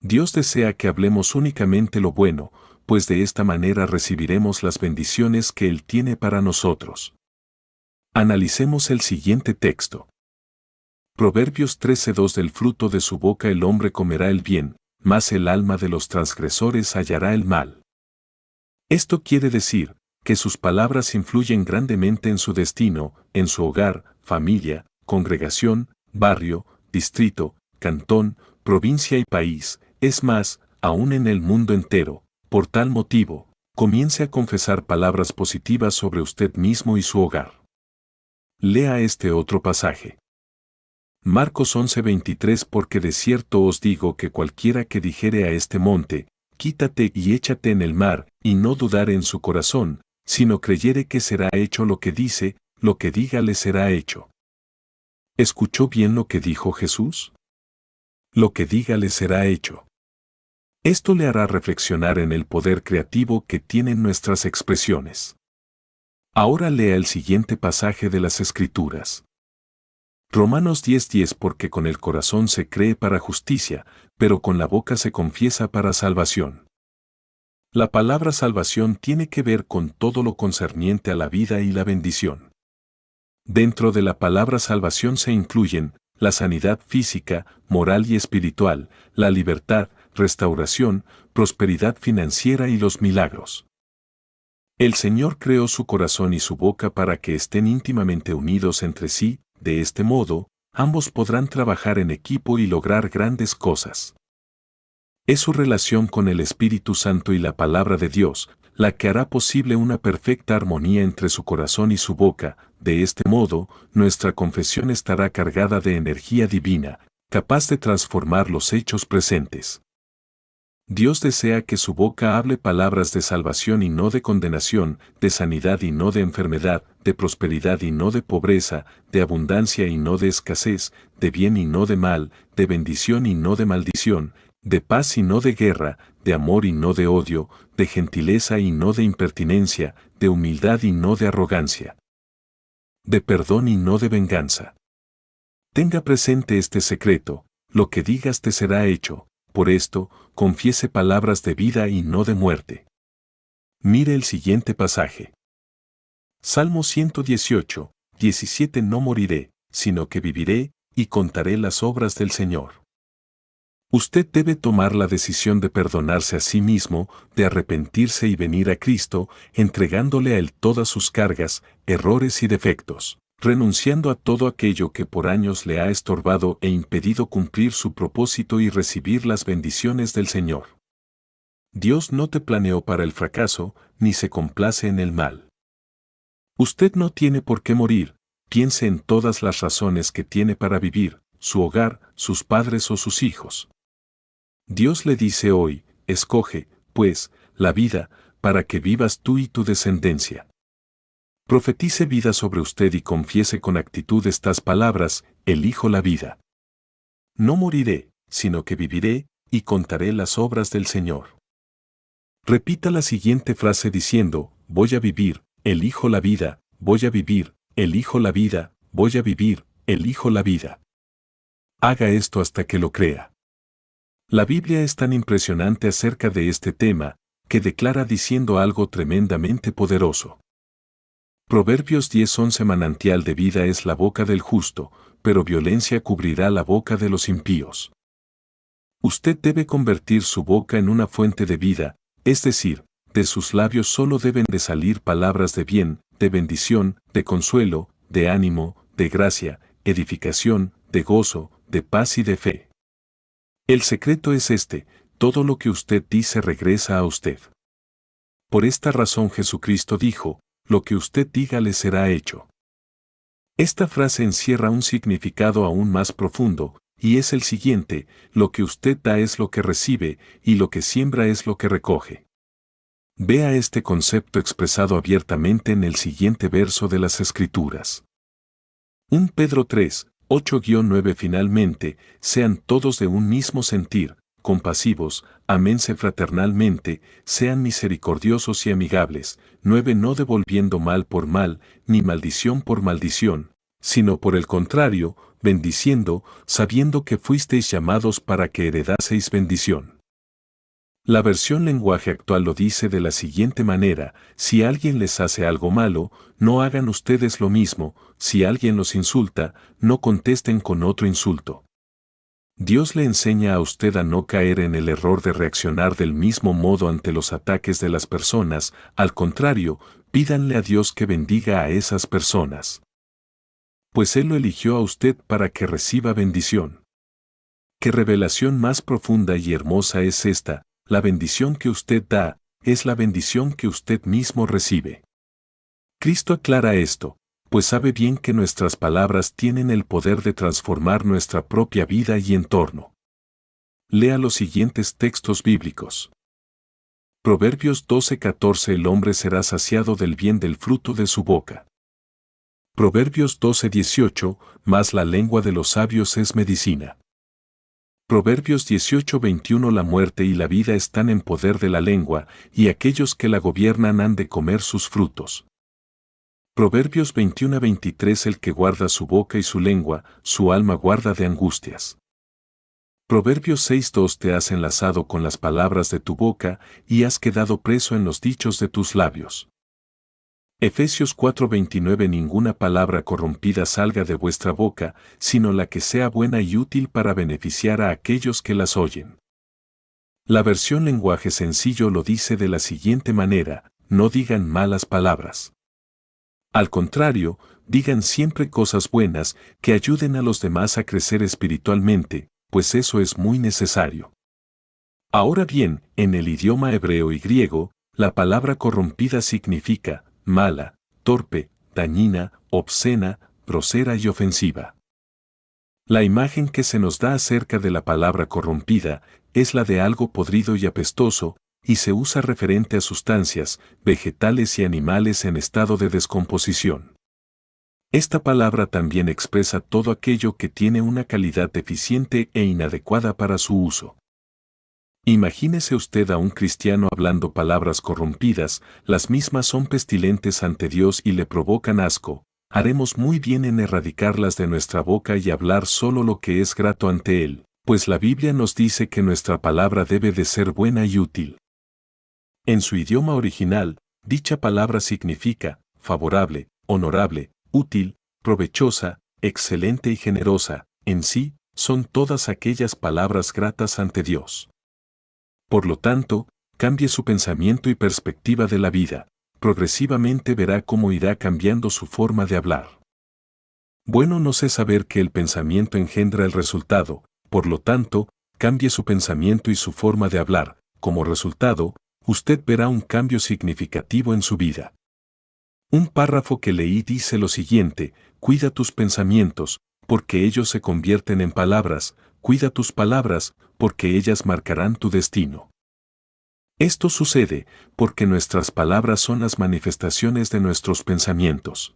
Dios desea que hablemos únicamente lo bueno, pues de esta manera recibiremos las bendiciones que Él tiene para nosotros. Analicemos el siguiente texto. Proverbios 13:2 Del fruto de su boca el hombre comerá el bien, mas el alma de los transgresores hallará el mal. Esto quiere decir que sus palabras influyen grandemente en su destino, en su hogar, familia, congregación, barrio, distrito, cantón, provincia y país, es más, aún en el mundo entero. Por tal motivo, comience a confesar palabras positivas sobre usted mismo y su hogar. Lea este otro pasaje. Marcos 11:23 Porque de cierto os digo que cualquiera que dijere a este monte, quítate y échate en el mar, y no dudare en su corazón, sino creyere que será hecho lo que dice, lo que diga le será hecho. ¿Escuchó bien lo que dijo Jesús? Lo que diga le será hecho. Esto le hará reflexionar en el poder creativo que tienen nuestras expresiones. Ahora lea el siguiente pasaje de las Escrituras. Romanos 10:10 Porque con el corazón se cree para justicia, pero con la boca se confiesa para salvación. La palabra salvación tiene que ver con todo lo concerniente a la vida y la bendición. Dentro de la palabra salvación se incluyen la sanidad física, moral y espiritual, la libertad, restauración, prosperidad financiera y los milagros. El Señor creó su corazón y su boca para que estén íntimamente unidos entre sí, de este modo, ambos podrán trabajar en equipo y lograr grandes cosas. Es su relación con el Espíritu Santo y la palabra de Dios, la que hará posible una perfecta armonía entre su corazón y su boca. De este modo, nuestra confesión estará cargada de energía divina, capaz de transformar los hechos presentes. Dios desea que su boca hable palabras de salvación y no de condenación, de sanidad y no de enfermedad, de prosperidad y no de pobreza, de abundancia y no de escasez, de bien y no de mal, de bendición y no de maldición, de paz y no de guerra, de amor y no de odio, de gentileza y no de impertinencia, de humildad y no de arrogancia, de perdón y no de venganza. Tenga presente este secreto: lo que digas te será hecho. Por esto, confiese palabras de vida y no de muerte. Mire el siguiente pasaje. Salmo 118:17 No moriré, sino que viviré, y contaré las obras del Señor. Usted debe tomar la decisión de perdonarse a sí mismo, de arrepentirse y venir a Cristo, entregándole a Él todas sus cargas, errores y defectos. renunciando a todo aquello que por años le ha estorbado e impedido cumplir su propósito y recibir las bendiciones del Señor. Dios no te planeó para el fracaso, ni se complace en el mal. Usted no tiene por qué morir, piense en todas las razones que tiene para vivir, su hogar, sus padres o sus hijos. Dios le dice hoy, escoge, pues, la vida, para que vivas tú y tu descendencia. Profetice vida sobre usted y confiese con actitud estas palabras, elijo la vida. No moriré, sino que viviré, y contaré las obras del Señor. Repita la siguiente frase diciendo, voy a vivir, elijo la vida, voy a vivir, elijo la vida, voy a vivir, elijo la vida. Haga esto hasta que lo crea. La Biblia es tan impresionante acerca de este tema, que declara diciendo algo tremendamente poderoso. Proverbios 10:11 Manantial de vida es la boca del justo, pero violencia cubrirá la boca de los impíos. Usted debe convertir su boca en una fuente de vida, es decir, de sus labios solo deben de salir palabras de bien, de bendición, de consuelo, de ánimo, de gracia, edificación, de gozo, de paz y de fe. El secreto es este, todo lo que usted dice regresa a usted. Por esta razón Jesucristo dijo, lo que usted diga le será hecho. Esta frase encierra un significado aún más profundo, y es el siguiente, lo que usted da es lo que recibe, y lo que siembra es lo que recoge. Vea este concepto expresado abiertamente en el siguiente verso de las Escrituras. 1 Pedro 3, 8-9 Finalmente, sean todos de un mismo sentir, compasivos, aménse fraternalmente, sean misericordiosos y amigables, 9 No devolviendo mal por mal, ni maldición por maldición, sino por el contrario, bendiciendo, sabiendo que fuisteis llamados para que heredaseis bendición. La versión lenguaje actual lo dice de la siguiente manera, si alguien les hace algo malo, no hagan ustedes lo mismo, si alguien los insulta, no contesten con otro insulto. Dios le enseña a usted a no caer en el error de reaccionar del mismo modo ante los ataques de las personas, al contrario, pídanle a Dios que bendiga a esas personas. Pues Él lo eligió a usted para que reciba bendición. ¿Qué revelación más profunda y hermosa es esta? La bendición que usted da, es la bendición que usted mismo recibe. Cristo aclara esto, pues sabe bien que nuestras palabras tienen el poder de transformar nuestra propia vida y entorno. Lea los siguientes textos bíblicos. Proverbios 12:14 El hombre será saciado del bien del fruto de su boca. Proverbios 12:18 Mas la lengua de los sabios es medicina. Proverbios 18:21 La muerte y la vida están en poder de la lengua, y aquellos que la gobiernan han de comer sus frutos. Proverbios 21:23 El que guarda su boca y su lengua, su alma guarda de angustias. Proverbios 6:2 Te has enlazado con las palabras de tu boca, y has quedado preso en los dichos de tus labios. Efesios 4:29 Ninguna palabra corrompida salga de vuestra boca, sino la que sea buena y útil para beneficiar a aquellos que las oyen. La versión lenguaje sencillo lo dice de la siguiente manera, no digan malas palabras. Al contrario, digan siempre cosas buenas que ayuden a los demás a crecer espiritualmente, pues eso es muy necesario. Ahora bien, en el idioma hebreo y griego, la palabra corrompida significa mala, torpe, dañina, obscena, grosera y ofensiva. La imagen que se nos da acerca de la palabra corrompida es la de algo podrido y apestoso, y se usa referente a sustancias, vegetales y animales en estado de descomposición. Esta palabra también expresa todo aquello que tiene una calidad deficiente e inadecuada para su uso. Imagínese usted a un cristiano hablando palabras corrompidas, las mismas son pestilentes ante Dios y le provocan asco. Haremos muy bien en erradicarlas de nuestra boca y hablar solo lo que es grato ante Él, pues la Biblia nos dice que nuestra palabra debe de ser buena y útil. En su idioma original, dicha palabra significa favorable, honorable, útil, provechosa, excelente y generosa. En sí, son todas aquellas palabras gratas ante Dios. Por lo tanto, cambie su pensamiento y perspectiva de la vida, progresivamente verá cómo irá cambiando su forma de hablar. Bueno nos es saber que el pensamiento engendra el resultado, por lo tanto, cambie su pensamiento y su forma de hablar. Como resultado, usted verá un cambio significativo en su vida. Un párrafo que leí dice lo siguiente: cuida tus pensamientos, porque ellos se convierten en palabras; cuida tus palabras, porque ellas marcarán tu destino. Esto sucede porque nuestras palabras son las manifestaciones de nuestros pensamientos.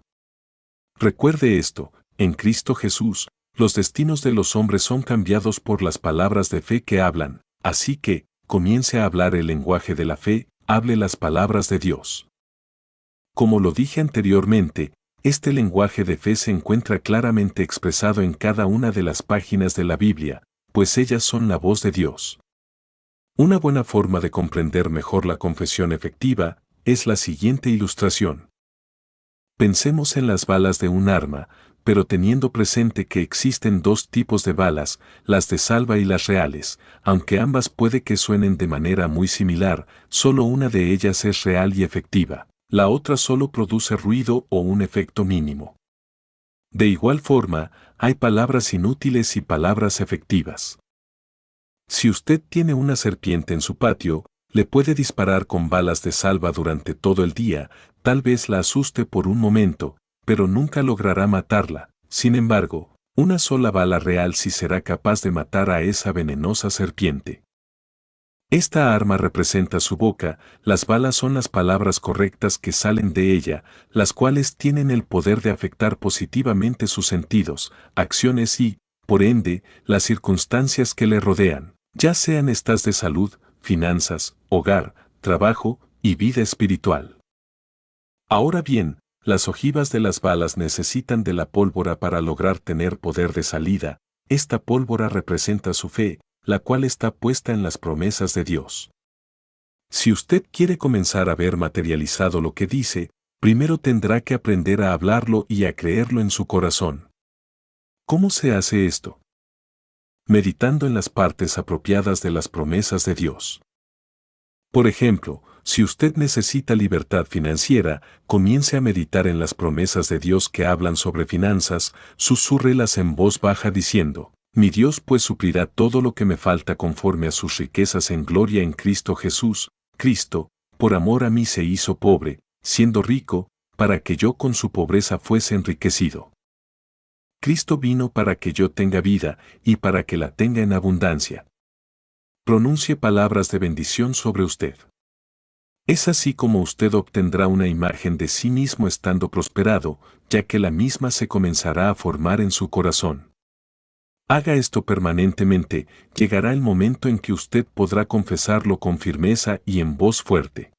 Recuerde esto: en Cristo Jesús, los destinos de los hombres son cambiados por las palabras de fe que hablan, así que, comience a hablar el lenguaje de la fe, hable las palabras de Dios. Como lo dije anteriormente, este lenguaje de fe se encuentra claramente expresado en cada una de las páginas de la Biblia, pues ellas son la voz de Dios. Una buena forma de comprender mejor la confesión efectiva es la siguiente ilustración. Pensemos en las balas de un arma, pero teniendo presente que existen dos tipos de balas, las de salva y las reales. Aunque ambas puede que suenen de manera muy similar, solo una de ellas es real y efectiva. La otra solo produce ruido o un efecto mínimo. De igual forma, hay palabras inútiles y palabras efectivas. Si usted tiene una serpiente en su patio, le puede disparar con balas de salva durante todo el día, tal vez la asuste por un momento, pero nunca logrará matarla. Sin embargo, una sola bala real sí será capaz de matar a esa venenosa serpiente. Esta arma representa su boca; las balas son las palabras correctas que salen de ella, las cuales tienen el poder de afectar positivamente sus sentidos, acciones y, por ende, las circunstancias que le rodean, ya sean estas de salud, finanzas, hogar, trabajo y vida espiritual. Ahora bien, las ojivas de las balas necesitan de la pólvora para lograr tener poder de salida. Esta pólvora representa su fe, la cual está puesta en las promesas de Dios. Si usted quiere comenzar a ver materializado lo que dice, primero tendrá que aprender a hablarlo y a creerlo en su corazón. ¿Cómo se hace esto? Meditando en las partes apropiadas de las promesas de Dios. Por ejemplo, si usted necesita libertad financiera, comience a meditar en las promesas de Dios que hablan sobre finanzas; susúrrelas en voz baja diciendo: mi Dios pues suplirá todo lo que me falta conforme a sus riquezas en gloria en Cristo Jesús. Cristo, por amor a mí se hizo pobre, siendo rico, para que yo con su pobreza fuese enriquecido. Cristo vino para que yo tenga vida, y para que la tenga en abundancia. Pronuncie palabras de bendición sobre usted. Es así como usted obtendrá una imagen de sí mismo estando prosperado, ya que la misma se comenzará a formar en su corazón. Haga esto permanentemente; llegará el momento en que usted podrá confesarlo con firmeza y en voz fuerte.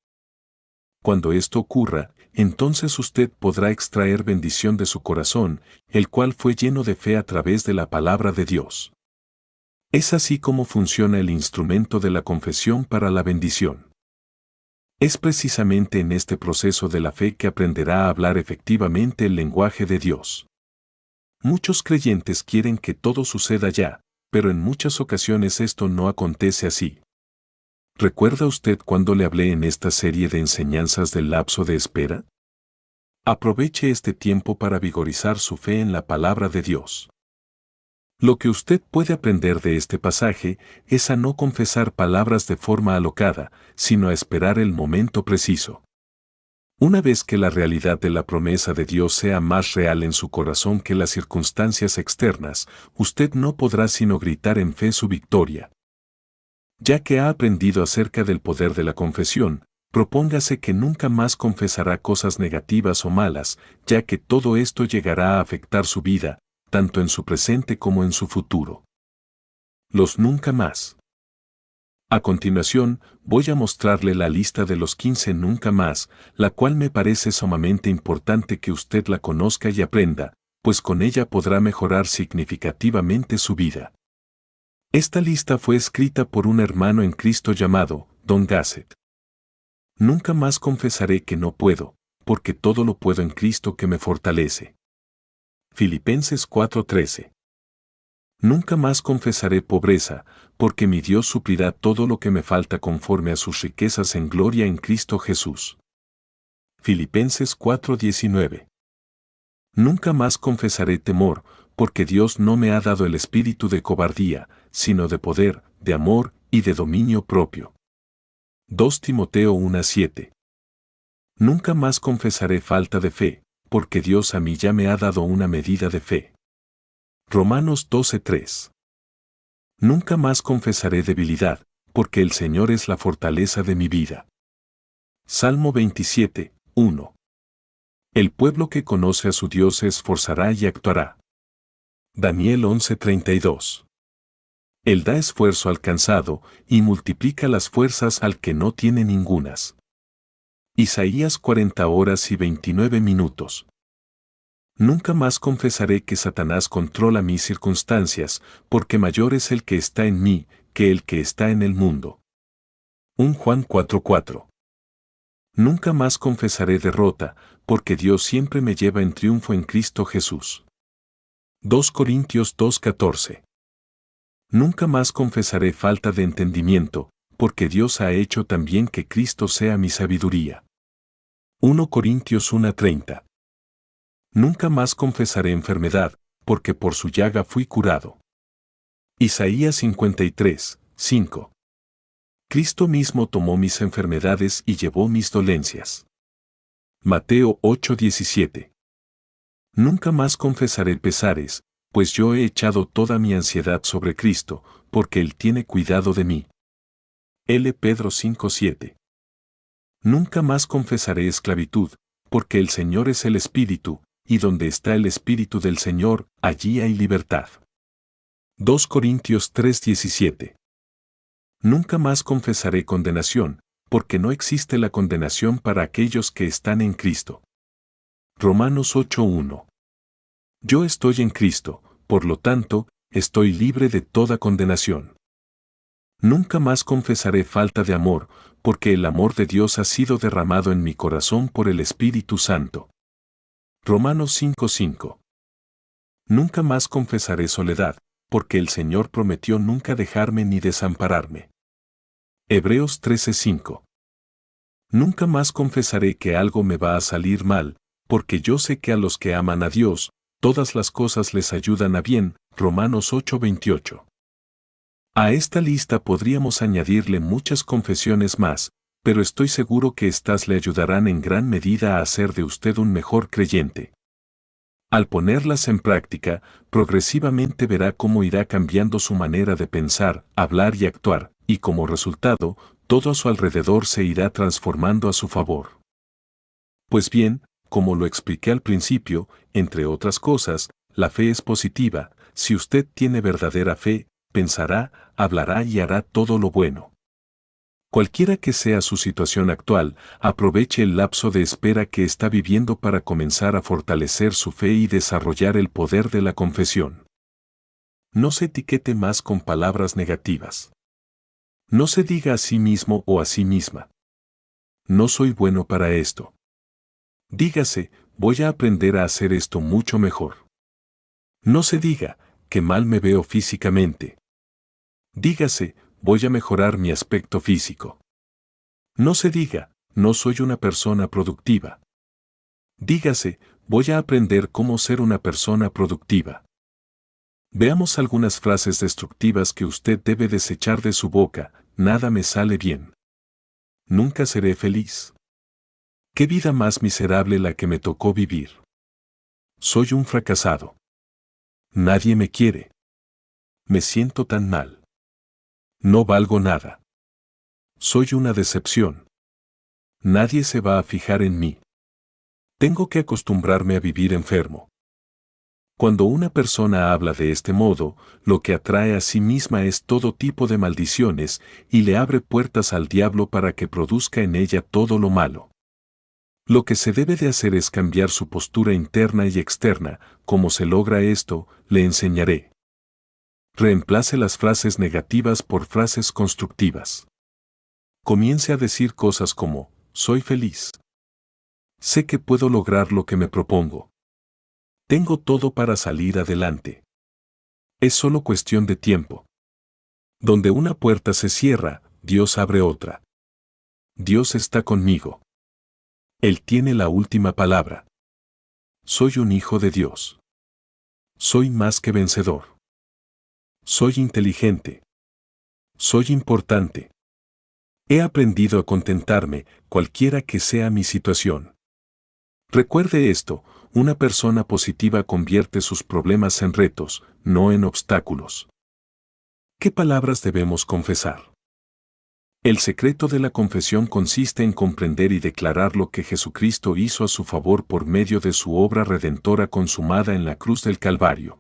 Cuando esto ocurra, entonces usted podrá extraer bendición de su corazón, el cual fue lleno de fe a través de la palabra de Dios. Es así como funciona el instrumento de la confesión para la bendición. Es precisamente en este proceso de la fe que aprenderá a hablar efectivamente el lenguaje de Dios. Muchos creyentes quieren que todo suceda ya, pero en muchas ocasiones esto no acontece así. ¿Recuerda usted cuando le hablé en esta serie de enseñanzas del lapso de espera? Aproveche este tiempo para vigorizar su fe en la palabra de Dios. Lo que usted puede aprender de este pasaje es a no confesar palabras de forma alocada, sino a esperar el momento preciso. Una vez que la realidad de la promesa de Dios sea más real en su corazón que las circunstancias externas, usted no podrá sino gritar en fe su victoria. Ya que ha aprendido acerca del poder de la confesión, propóngase que nunca más confesará cosas negativas o malas, ya que todo esto llegará a afectar su vida, tanto en su presente como en su futuro. Los nunca más. A continuación, voy a mostrarle la lista de los 15 nunca más, la cual me parece sumamente importante que usted la conozca y aprenda, pues con ella podrá mejorar significativamente su vida. Esta lista fue escrita por un hermano en Cristo llamado Don Gassett. Nunca más confesaré que no puedo, porque todo lo puedo en Cristo que me fortalece. Filipenses 4:13. Nunca más confesaré pobreza, porque mi Dios suplirá todo lo que me falta conforme a sus riquezas en gloria en Cristo Jesús. Filipenses 4:19. Nunca más confesaré temor, porque Dios no me ha dado el espíritu de cobardía, sino de poder, de amor y de dominio propio. 2 Timoteo 1:7. Nunca más confesaré falta de fe, porque Dios a mí ya me ha dado una medida de fe. Romanos 12:3. Nunca más confesaré debilidad, porque el Señor es la fortaleza de mi vida. Salmo 27:1. El pueblo que conoce a su Dios se esforzará y actuará. Daniel 11:32. Él da esfuerzo al cansado y multiplica las fuerzas al que no tiene ningunas. Isaías 40:29. Nunca más confesaré que Satanás controla mis circunstancias, porque mayor es el que está en mí que el que está en el mundo. 1 Juan 4:4. Nunca más confesaré derrota, porque Dios siempre me lleva en triunfo en Cristo Jesús. 2 Corintios 2:14. Nunca más confesaré falta de entendimiento, porque Dios ha hecho también que Cristo sea mi sabiduría. 1 Corintios 1:30. Nunca más confesaré enfermedad, porque por su llaga fui curado. Isaías 53:5. Cristo mismo tomó mis enfermedades y llevó mis dolencias. Mateo 8:17. Nunca más confesaré pesares, pues yo he echado toda mi ansiedad sobre Cristo, porque Él tiene cuidado de mí. L. Pedro 5:7. Nunca más confesaré esclavitud, porque el Señor es el Espíritu, y donde está el Espíritu del Señor, allí hay libertad. 2 Corintios 3:17. Nunca más confesaré condenación, porque no existe la condenación para aquellos que están en Cristo. Romanos 8:1. Yo estoy en Cristo, por lo tanto, estoy libre de toda condenación. Nunca más confesaré falta de amor, porque el amor de Dios ha sido derramado en mi corazón por el Espíritu Santo. Romanos 5:5. Nunca más confesaré soledad, porque el Señor prometió nunca dejarme ni desampararme. Hebreos 13:5. Nunca más confesaré que algo me va a salir mal, porque yo sé que a los que aman a Dios, todas las cosas les ayudan a bien. Romanos 8:28. A esta lista podríamos añadirle muchas confesiones más, pero estoy seguro que éstas le ayudarán en gran medida a hacer de usted un mejor creyente. Al ponerlas en práctica, progresivamente verá cómo irá cambiando su manera de pensar, hablar y actuar, y como resultado, todo a su alrededor se irá transformando a su favor. Pues bien, como lo expliqué al principio, entre otras cosas, la fe es positiva. Si usted tiene verdadera fe, pensará, hablará y hará todo lo bueno. Cualquiera que sea su situación actual, aproveche el lapso de espera que está viviendo para comenzar a fortalecer su fe y desarrollar el poder de la confesión. No se etiquete más con palabras negativas. No se diga a sí mismo o a sí misma: no soy bueno para esto. Dígase: voy a aprender a hacer esto mucho mejor. No se diga: qué mal me veo físicamente. Dígase: voy a mejorar mi aspecto físico. No se diga: no soy una persona productiva. Dígase: voy a aprender cómo ser una persona productiva. Veamos algunas frases destructivas que usted debe desechar de su boca. Nada me sale bien. Nunca seré feliz. Qué vida más miserable la que me tocó vivir. Soy un fracasado. Nadie me quiere. Me siento tan mal. No valgo nada. Soy una decepción. Nadie se va a fijar en mí. Tengo que acostumbrarme a vivir enfermo. Cuando una persona habla de este modo, lo que atrae a sí misma es todo tipo de maldiciones y le abre puertas al diablo para que produzca en ella todo lo malo. Lo que se debe de hacer es cambiar su postura interna y externa. ¿Cómo se logra esto? Le enseñaré. Reemplace las frases negativas por frases constructivas. Comience a decir cosas como: soy feliz. Sé que puedo lograr lo que me propongo. Tengo todo para salir adelante. Es solo cuestión de tiempo. Donde una puerta se cierra, Dios abre otra. Dios está conmigo. Él tiene la última palabra. Soy un hijo de Dios. Soy más que vencedor. Soy inteligente. Soy importante. He aprendido a contentarme, cualquiera que sea mi situación. Recuerde esto, una persona positiva convierte sus problemas en retos, no en obstáculos. ¿Qué palabras debemos confesar? El secreto de la confesión consiste en comprender y declarar lo que Jesucristo hizo a su favor por medio de su obra redentora consumada en la cruz del Calvario.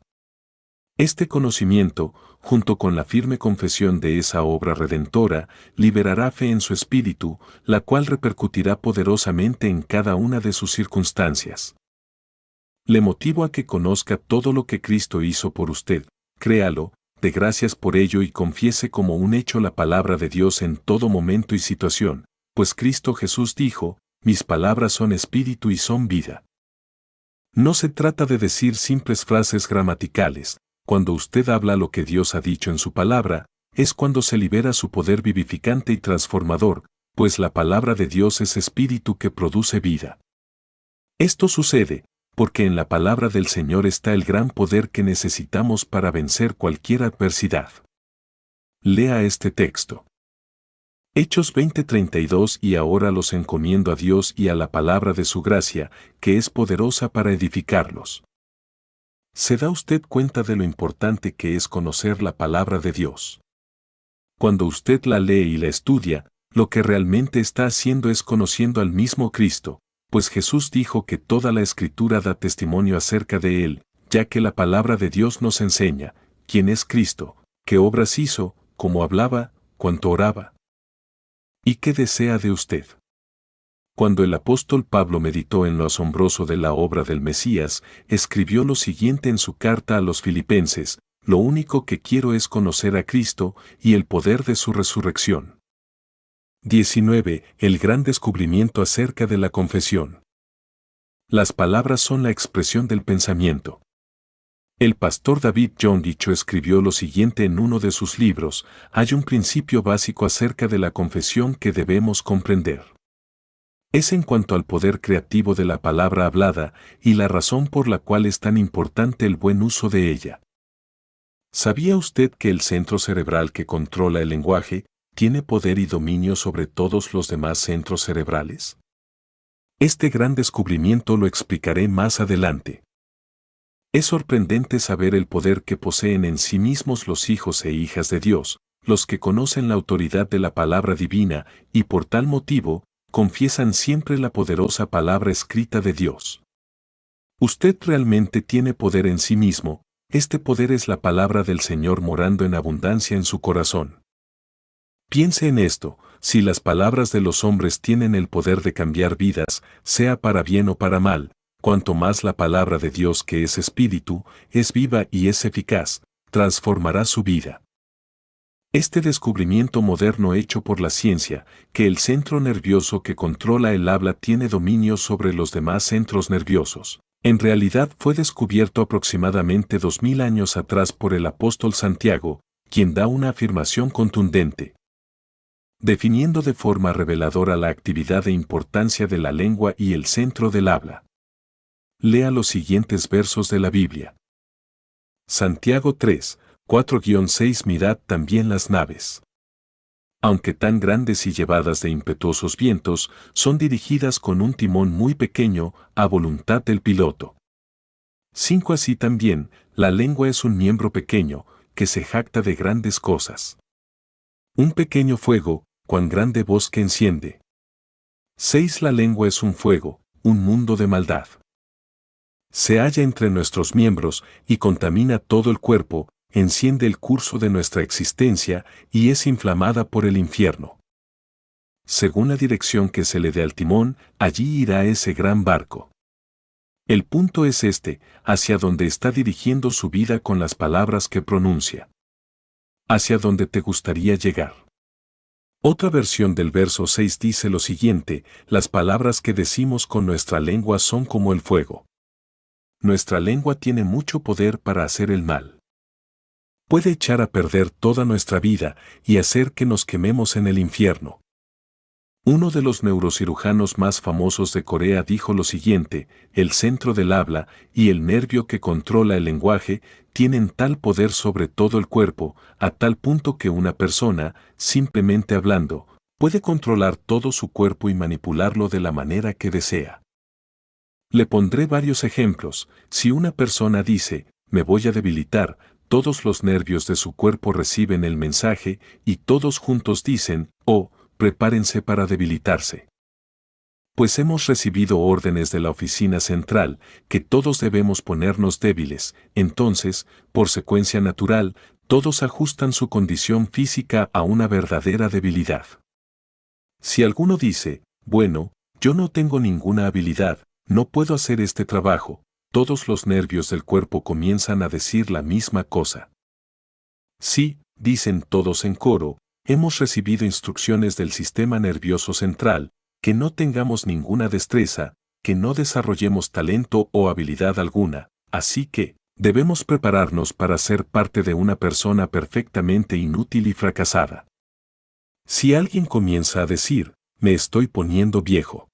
Este conocimiento, junto con la firme confesión de esa obra redentora, liberará fe en su espíritu, la cual repercutirá poderosamente en cada una de sus circunstancias. Le motivo a que conozca todo lo que Cristo hizo por usted, créalo, dé gracias por ello y confiese como un hecho la palabra de Dios en todo momento y situación, pues Cristo Jesús dijo, mis palabras son espíritu y son vida. No se trata de decir simples frases gramaticales. Cuando usted habla lo que Dios ha dicho en su palabra, es cuando se libera su poder vivificante y transformador, pues la palabra de Dios es espíritu que produce vida. Esto sucede, porque en la palabra del Señor está el gran poder que necesitamos para vencer cualquier adversidad. Lea este texto. Hechos 20:32 Y ahora los encomiendo a Dios y a la palabra de su gracia, que es poderosa para edificarlos. ¿Se da usted cuenta de lo importante que es conocer la palabra de Dios? Cuando usted la lee y la estudia, lo que realmente está haciendo es conociendo al mismo Cristo, pues Jesús dijo que toda la Escritura da testimonio acerca de Él, ya que la palabra de Dios nos enseña quién es Cristo, qué obras hizo, cómo hablaba, cuánto oraba. ¿Y qué desea de usted? Cuando el apóstol Pablo meditó en lo asombroso de la obra del Mesías, escribió lo siguiente en su carta a los Filipenses: lo único que quiero es conocer a Cristo y el poder de su resurrección. 19. El gran descubrimiento acerca de la confesión. Las palabras son la expresión del pensamiento. El pastor David John Dicho escribió lo siguiente en uno de sus libros: hay un principio básico acerca de la confesión que debemos comprender. Es en cuanto al poder creativo de la palabra hablada y la razón por la cual es tan importante el buen uso de ella. ¿Sabía usted que el centro cerebral que controla el lenguaje tiene poder y dominio sobre todos los demás centros cerebrales? Este gran descubrimiento lo explicaré más adelante. Es sorprendente saber el poder que poseen en sí mismos los hijos e hijas de Dios, los que conocen la autoridad de la palabra divina y por tal motivo, confiesan siempre la poderosa palabra escrita de Dios. Usted realmente tiene poder en sí mismo, este poder es la palabra del Señor morando en abundancia en su corazón. Piense en esto, si las palabras de los hombres tienen el poder de cambiar vidas, sea para bien o para mal, cuanto más la palabra de Dios que es espíritu, es viva y es eficaz, transformará su vida. Este descubrimiento moderno hecho por la ciencia, que el centro nervioso que controla el habla tiene dominio sobre los demás centros nerviosos, en realidad fue descubierto aproximadamente 2000 años atrás por el apóstol Santiago, quien da una afirmación contundente, definiendo de forma reveladora la actividad e importancia de la lengua y el centro del habla. Lea los siguientes versos de la Biblia. Santiago 3, 4-6 Mirad también las naves. Aunque tan grandes y llevadas de impetuosos vientos, son dirigidas con un timón muy pequeño, a voluntad del piloto. 5 Así también, la lengua es un miembro pequeño, que se jacta de grandes cosas. Un pequeño fuego, cuán grande bosque enciende. 6 La lengua es un fuego, un mundo de maldad. Se halla entre nuestros miembros y contamina todo el cuerpo, enciende el curso de nuestra existencia y es inflamada por el infierno. Según la dirección que se le dé al timón, allí irá ese gran barco. El punto es este, hacia donde está dirigiendo su vida con las palabras que pronuncia. Hacia donde te gustaría llegar. Otra versión del verso 6 dice lo siguiente: las palabras que decimos con nuestra lengua son como el fuego. Nuestra lengua tiene mucho poder para hacer el mal. Puede echar a perder toda nuestra vida y hacer que nos quememos en el infierno. Uno de los neurocirujanos más famosos de Corea dijo lo siguiente: el centro del habla y el nervio que controla el lenguaje tienen tal poder sobre todo el cuerpo, a tal punto que una persona, simplemente hablando, puede controlar todo su cuerpo y manipularlo de la manera que desea. Le pondré varios ejemplos. Si una persona dice, me voy a debilitar, todos los nervios de su cuerpo reciben el mensaje y todos juntos dicen, oh, prepárense para debilitarse. Pues hemos recibido órdenes de la oficina central que todos debemos ponernos débiles, entonces, por secuencia natural, todos ajustan su condición física a una verdadera debilidad. Si alguno dice, bueno, yo no tengo ninguna habilidad, no puedo hacer este trabajo, todos los nervios del cuerpo comienzan a decir la misma cosa. Sí, dicen todos en coro, hemos recibido instrucciones del sistema nervioso central, que no tengamos ninguna destreza, que no desarrollemos talento o habilidad alguna, así que, debemos prepararnos para ser parte de una persona perfectamente inútil y fracasada. Si alguien comienza a decir, me estoy poniendo viejo,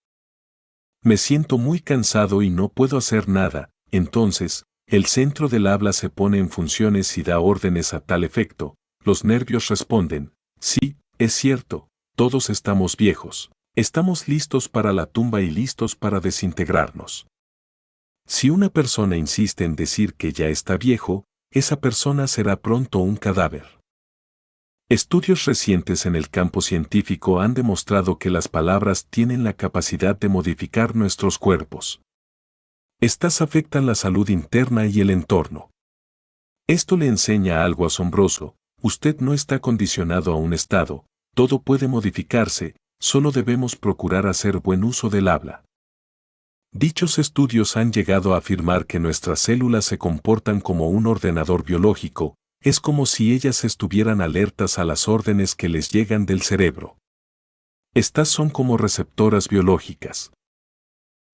me siento muy cansado y no puedo hacer nada, entonces, el centro del habla se pone en funciones y da órdenes a tal efecto, los nervios responden, sí, es cierto, todos estamos viejos, estamos listos para la tumba y listos para desintegrarnos. Si una persona insiste en decir que ya está viejo, esa persona será pronto un cadáver. Estudios recientes en el campo científico han demostrado que las palabras tienen la capacidad de modificar nuestros cuerpos. Estas afectan la salud interna y el entorno. Esto le enseña algo asombroso: usted no está condicionado a un estado, todo puede modificarse, solo debemos procurar hacer buen uso del habla. Dichos estudios han llegado a afirmar que nuestras células se comportan como un ordenador biológico, es como si ellas estuvieran alertas a las órdenes que les llegan del cerebro. Estas son como receptoras biológicas.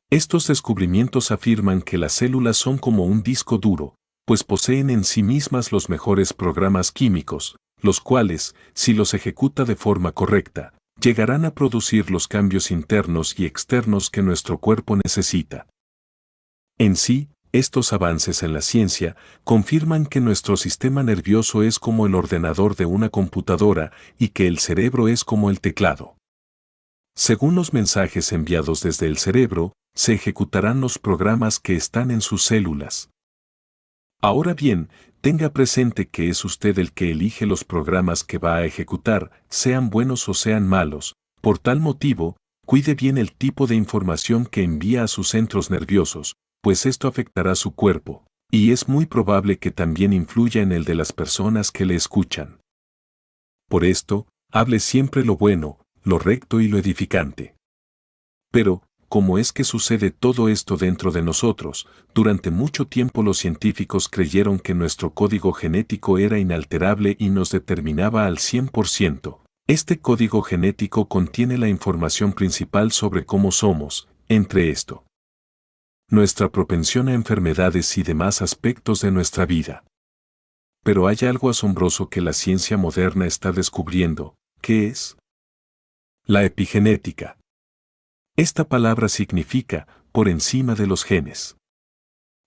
Estos descubrimientos afirman que las células son como un disco duro, pues poseen en sí mismas los mejores programas químicos, los cuales, si los ejecuta de forma correcta, llegarán a producir los cambios internos y externos que nuestro cuerpo necesita. En sí, estos avances en la ciencia confirman que nuestro sistema nervioso es como el ordenador de una computadora y que el cerebro es como el teclado. Según los mensajes enviados desde el cerebro, se ejecutarán los programas que están en sus células. Ahora bien, tenga presente que es usted el que elige los programas que va a ejecutar, sean buenos o sean malos. Por tal motivo, cuide bien el tipo de información que envía a sus centros nerviosos, pues esto afectará su cuerpo, y es muy probable que también influya en el de las personas que le escuchan. Por esto, hable siempre lo bueno, lo recto y lo edificante. Pero, ¿cómo es que sucede todo esto dentro de nosotros? Durante mucho tiempo los científicos creyeron que nuestro código genético era inalterable y nos determinaba al 100%. Este código genético contiene la información principal sobre cómo somos, entre esto, nuestra propensión a enfermedades y demás aspectos de nuestra vida. Pero hay algo asombroso que la ciencia moderna está descubriendo, ¿qué es? La epigenética. Esta palabra significa, por encima de los genes.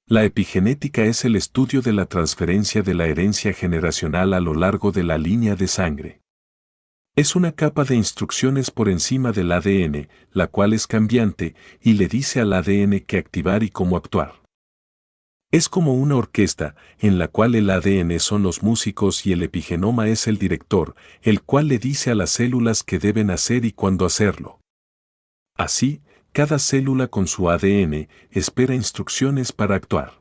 La epigenética es el estudio de la transferencia de la herencia generacional a lo largo de la línea de sangre. Es una capa de instrucciones por encima del ADN, la cual es cambiante y le dice al ADN qué activar y cómo actuar. Es como una orquesta, en la cual el ADN son los músicos y el epigenoma es el director, el cual le dice a las células qué deben hacer y cuándo hacerlo. Así, cada célula con su ADN espera instrucciones para actuar.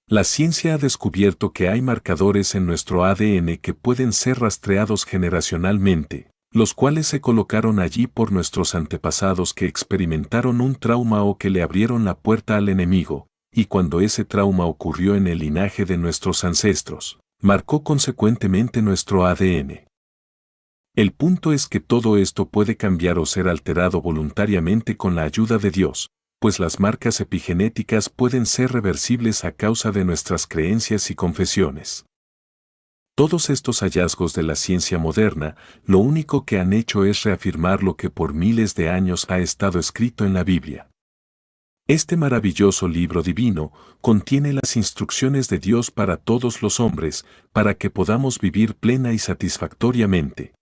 La ciencia ha descubierto que hay marcadores en nuestro ADN que pueden ser rastreados generacionalmente, los cuales se colocaron allí por nuestros antepasados que experimentaron un trauma o que le abrieron la puerta al enemigo, y cuando ese trauma ocurrió en el linaje de nuestros ancestros, marcó consecuentemente nuestro ADN. El punto es que todo esto puede cambiar o ser alterado voluntariamente con la ayuda de Dios, pues las marcas epigenéticas pueden ser reversibles a causa de nuestras creencias y confesiones. Todos estos hallazgos de la ciencia moderna, lo único que han hecho es reafirmar lo que por miles de años ha estado escrito en la Biblia. Este maravilloso libro divino contiene las instrucciones de Dios para todos los hombres, para que podamos vivir plena y satisfactoriamente.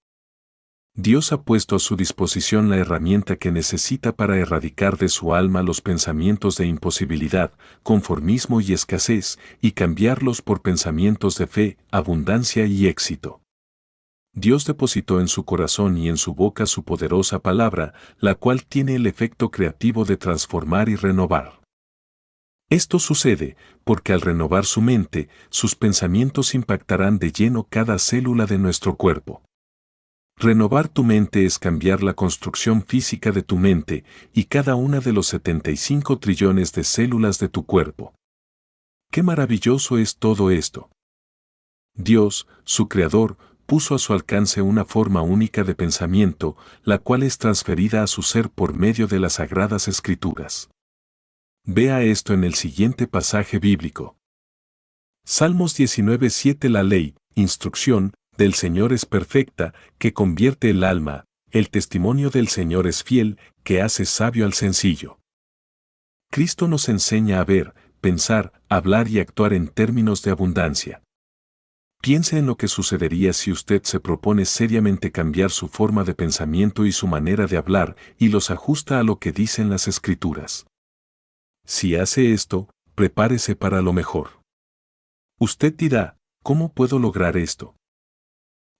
Dios ha puesto a su disposición la herramienta que necesita para erradicar de su alma los pensamientos de imposibilidad, conformismo y escasez, y cambiarlos por pensamientos de fe, abundancia y éxito. Dios depositó en su corazón y en su boca su poderosa palabra, la cual tiene el efecto creativo de transformar y renovar. Esto sucede porque al renovar su mente, sus pensamientos impactarán de lleno cada célula de nuestro cuerpo. Renovar tu mente es cambiar la construcción física de tu mente y cada una de los 75 trillones de células de tu cuerpo. ¡Qué maravilloso es todo esto! Dios, su Creador, puso a su alcance una forma única de pensamiento, la cual es transferida a su ser por medio de las Sagradas Escrituras. Vea esto en el siguiente pasaje bíblico. Salmos 19:7. La ley, instrucción, del Señor es perfecta, que convierte el alma, el testimonio del Señor es fiel, que hace sabio al sencillo. Cristo nos enseña a ver, pensar, hablar y actuar en términos de abundancia. Piense en lo que sucedería si usted se propone seriamente cambiar su forma de pensamiento y su manera de hablar y los ajusta a lo que dicen las Escrituras. Si hace esto, prepárese para lo mejor. Usted dirá, ¿cómo puedo lograr esto?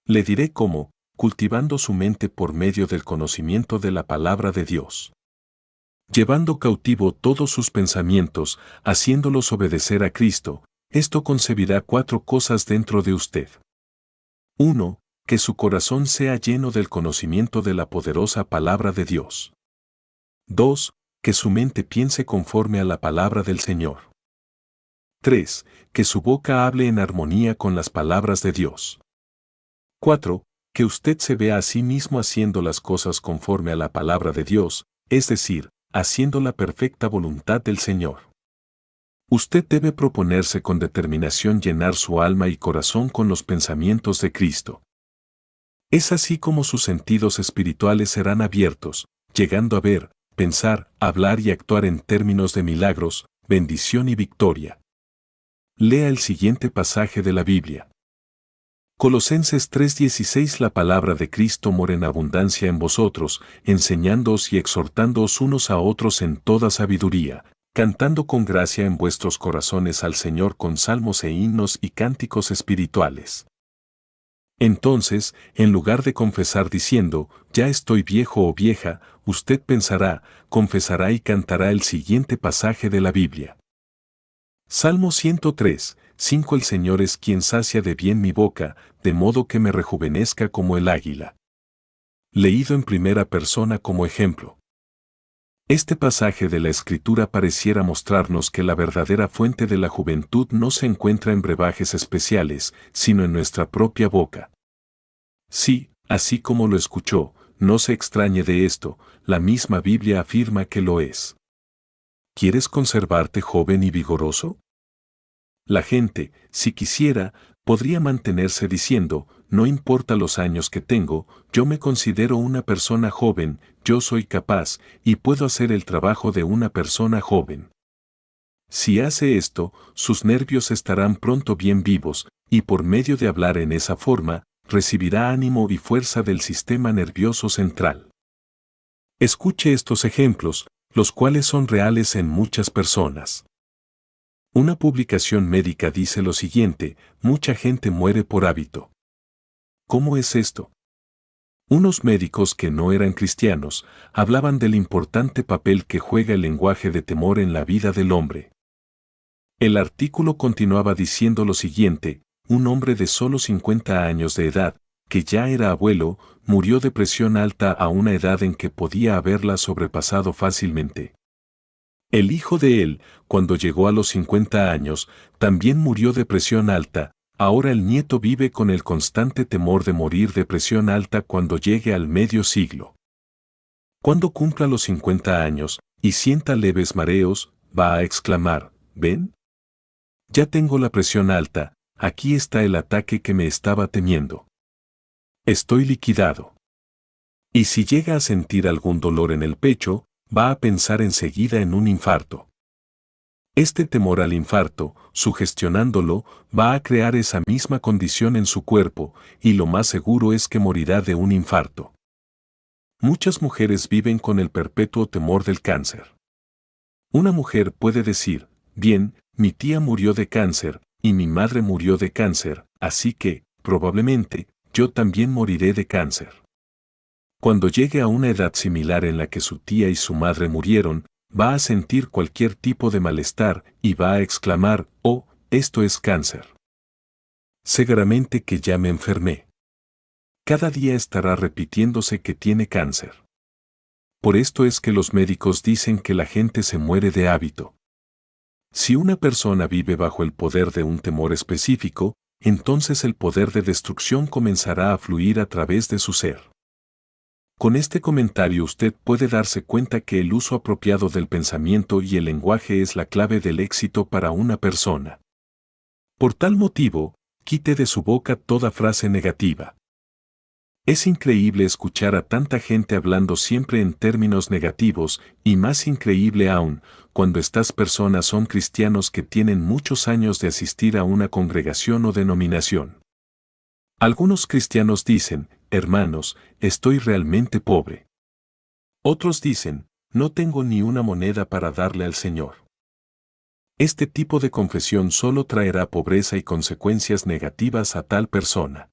Le diré cómo, cultivando su mente por medio del conocimiento de la palabra de Dios. Llevando cautivo todos sus pensamientos, haciéndolos obedecer a Cristo, esto concebirá 4 cosas dentro de usted. 1. Que su corazón sea lleno del conocimiento de la poderosa palabra de Dios. 2. Que su mente piense conforme a la palabra del Señor. 3. Que su boca hable en armonía con las palabras de Dios. 4. Que usted se vea a sí mismo haciendo las cosas conforme a la palabra de Dios, es decir, haciendo la perfecta voluntad del Señor. Usted debe proponerse con determinación llenar su alma y corazón con los pensamientos de Cristo. Es así como sus sentidos espirituales serán abiertos, llegando a ver, pensar, hablar y actuar en términos de milagros, bendición y victoria. Lea el siguiente pasaje de la Biblia. Colosenses 3:16. La palabra de Cristo mora en abundancia en vosotros, enseñándoos y exhortándoos unos a otros en toda sabiduría, cantando con gracia en vuestros corazones al Señor con salmos e himnos y cánticos espirituales. Entonces, en lugar de confesar diciendo, ya estoy viejo o vieja, usted pensará, confesará y cantará el siguiente pasaje de la Biblia. Salmo 103:5. El Señor es quien sacia de bien mi boca, de modo que me rejuvenezca como el águila. Leído en primera persona como ejemplo. Este pasaje de la Escritura pareciera mostrarnos que la verdadera fuente de la juventud no se encuentra en brebajes especiales, sino en nuestra propia boca. Sí, así como lo escuchó, no se extrañe de esto, la misma Biblia afirma que lo es. ¿Quieres conservarte joven y vigoroso? La gente, si quisiera, podría mantenerse diciendo, no importa los años que tengo, yo me considero una persona joven, yo soy capaz, y puedo hacer el trabajo de una persona joven. Si hace esto, sus nervios estarán pronto bien vivos, y por medio de hablar en esa forma, recibirá ánimo y fuerza del sistema nervioso central. Escuche estos ejemplos, los cuales son reales en muchas personas. Una publicación médica dice lo siguiente: mucha gente muere por hábito. ¿Cómo es esto? Unos médicos que no eran cristianos hablaban del importante papel que juega el lenguaje de temor en la vida del hombre. El artículo continuaba diciendo lo siguiente: un hombre de solo 50 años de edad, que ya era abuelo, murió de presión alta a una edad en que podía haberla sobrepasado fácilmente. El hijo de él, cuando llegó a los 50 años, también murió de presión alta. Ahora el nieto vive con el constante temor de morir de presión alta cuando llegue al medio siglo. Cuando cumpla los 50 años y sienta leves mareos, va a exclamar, ¿ven? Ya tengo la presión alta, aquí está el ataque que me estaba temiendo. Estoy liquidado. Y si llega a sentir algún dolor en el pecho, va a pensar enseguida en un infarto. Este temor al infarto, sugestionándolo, va a crear esa misma condición en su cuerpo, y lo más seguro es que morirá de un infarto. Muchas mujeres viven con el perpetuo temor del cáncer. Una mujer puede decir, bien, mi tía murió de cáncer, y mi madre murió de cáncer, así que, probablemente, yo también moriré de cáncer. Cuando llegue a una edad similar en la que su tía y su madre murieron, va a sentir cualquier tipo de malestar y va a exclamar, oh, esto es cáncer. Seguramente que ya me enfermé. Cada día estará repitiéndose que tiene cáncer. Por esto es que los médicos dicen que la gente se muere de hábito. Si una persona vive bajo el poder de un temor específico, entonces el poder de destrucción comenzará a fluir a través de su ser. Con este comentario usted puede darse cuenta que el uso apropiado del pensamiento y el lenguaje es la clave del éxito para una persona. Por tal motivo, quite de su boca toda frase negativa. Es increíble escuchar a tanta gente hablando siempre en términos negativos, y más increíble aún, cuando estas personas son cristianos que tienen muchos años de asistir a una congregación o denominación. Algunos cristianos dicen, hermanos, estoy realmente pobre. Otros dicen, no tengo ni una moneda para darle al Señor. Este tipo de confesión solo traerá pobreza y consecuencias negativas a tal persona.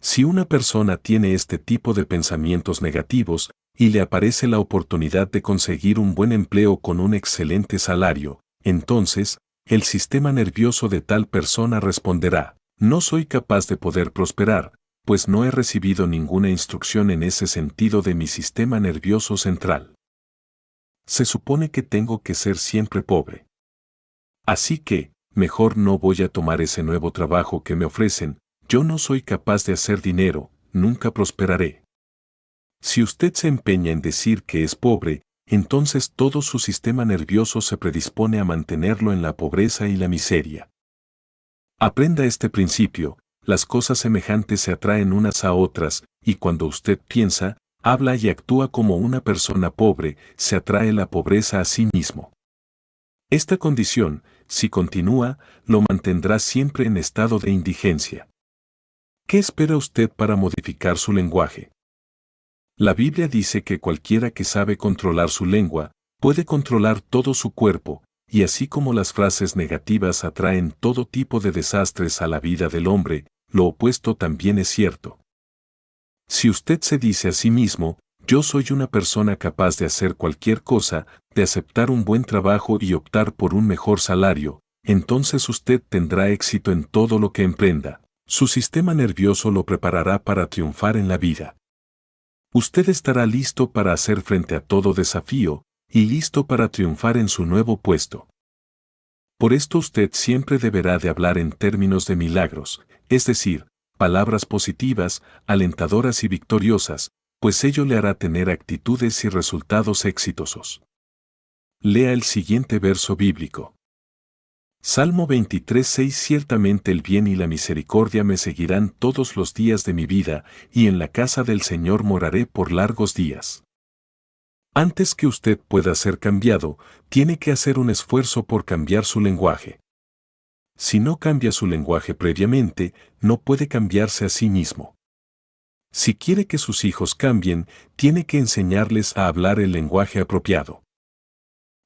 Si una persona tiene este tipo de pensamientos negativos y le aparece la oportunidad de conseguir un buen empleo con un excelente salario, entonces, el sistema nervioso de tal persona responderá, no soy capaz de poder prosperar, pues no he recibido ninguna instrucción en ese sentido de mi sistema nervioso central. Se supone que tengo que ser siempre pobre. Así que, mejor no voy a tomar ese nuevo trabajo que me ofrecen, yo no soy capaz de hacer dinero, nunca prosperaré. Si usted se empeña en decir que es pobre, entonces todo su sistema nervioso se predispone a mantenerlo en la pobreza y la miseria. Aprenda este principio, las cosas semejantes se atraen unas a otras, y cuando usted piensa, habla y actúa como una persona pobre, se atrae la pobreza a sí mismo. Esta condición, si continúa, lo mantendrá siempre en estado de indigencia. ¿Qué espera usted para modificar su lenguaje? La Biblia dice que cualquiera que sabe controlar su lengua, puede controlar todo su cuerpo, y así como las frases negativas atraen todo tipo de desastres a la vida del hombre, lo opuesto también es cierto. Si usted se dice a sí mismo, yo soy una persona capaz de hacer cualquier cosa, de aceptar un buen trabajo y optar por un mejor salario, entonces usted tendrá éxito en todo lo que emprenda. Su sistema nervioso lo preparará para triunfar en la vida. Usted estará listo para hacer frente a todo desafío, y listo para triunfar en su nuevo puesto. Por esto usted siempre deberá de hablar en términos de milagros, es decir, palabras positivas, alentadoras y victoriosas, pues ello le hará tener actitudes y resultados exitosos. Lea el siguiente verso bíblico. Salmo 23:6 Ciertamente el bien y la misericordia me seguirán todos los días de mi vida, y en la casa del Señor moraré por largos días. Antes que usted pueda ser cambiado, tiene que hacer un esfuerzo por cambiar su lenguaje. Si no cambia su lenguaje previamente, no puede cambiarse a sí mismo. Si quiere que sus hijos cambien, tiene que enseñarles a hablar el lenguaje apropiado.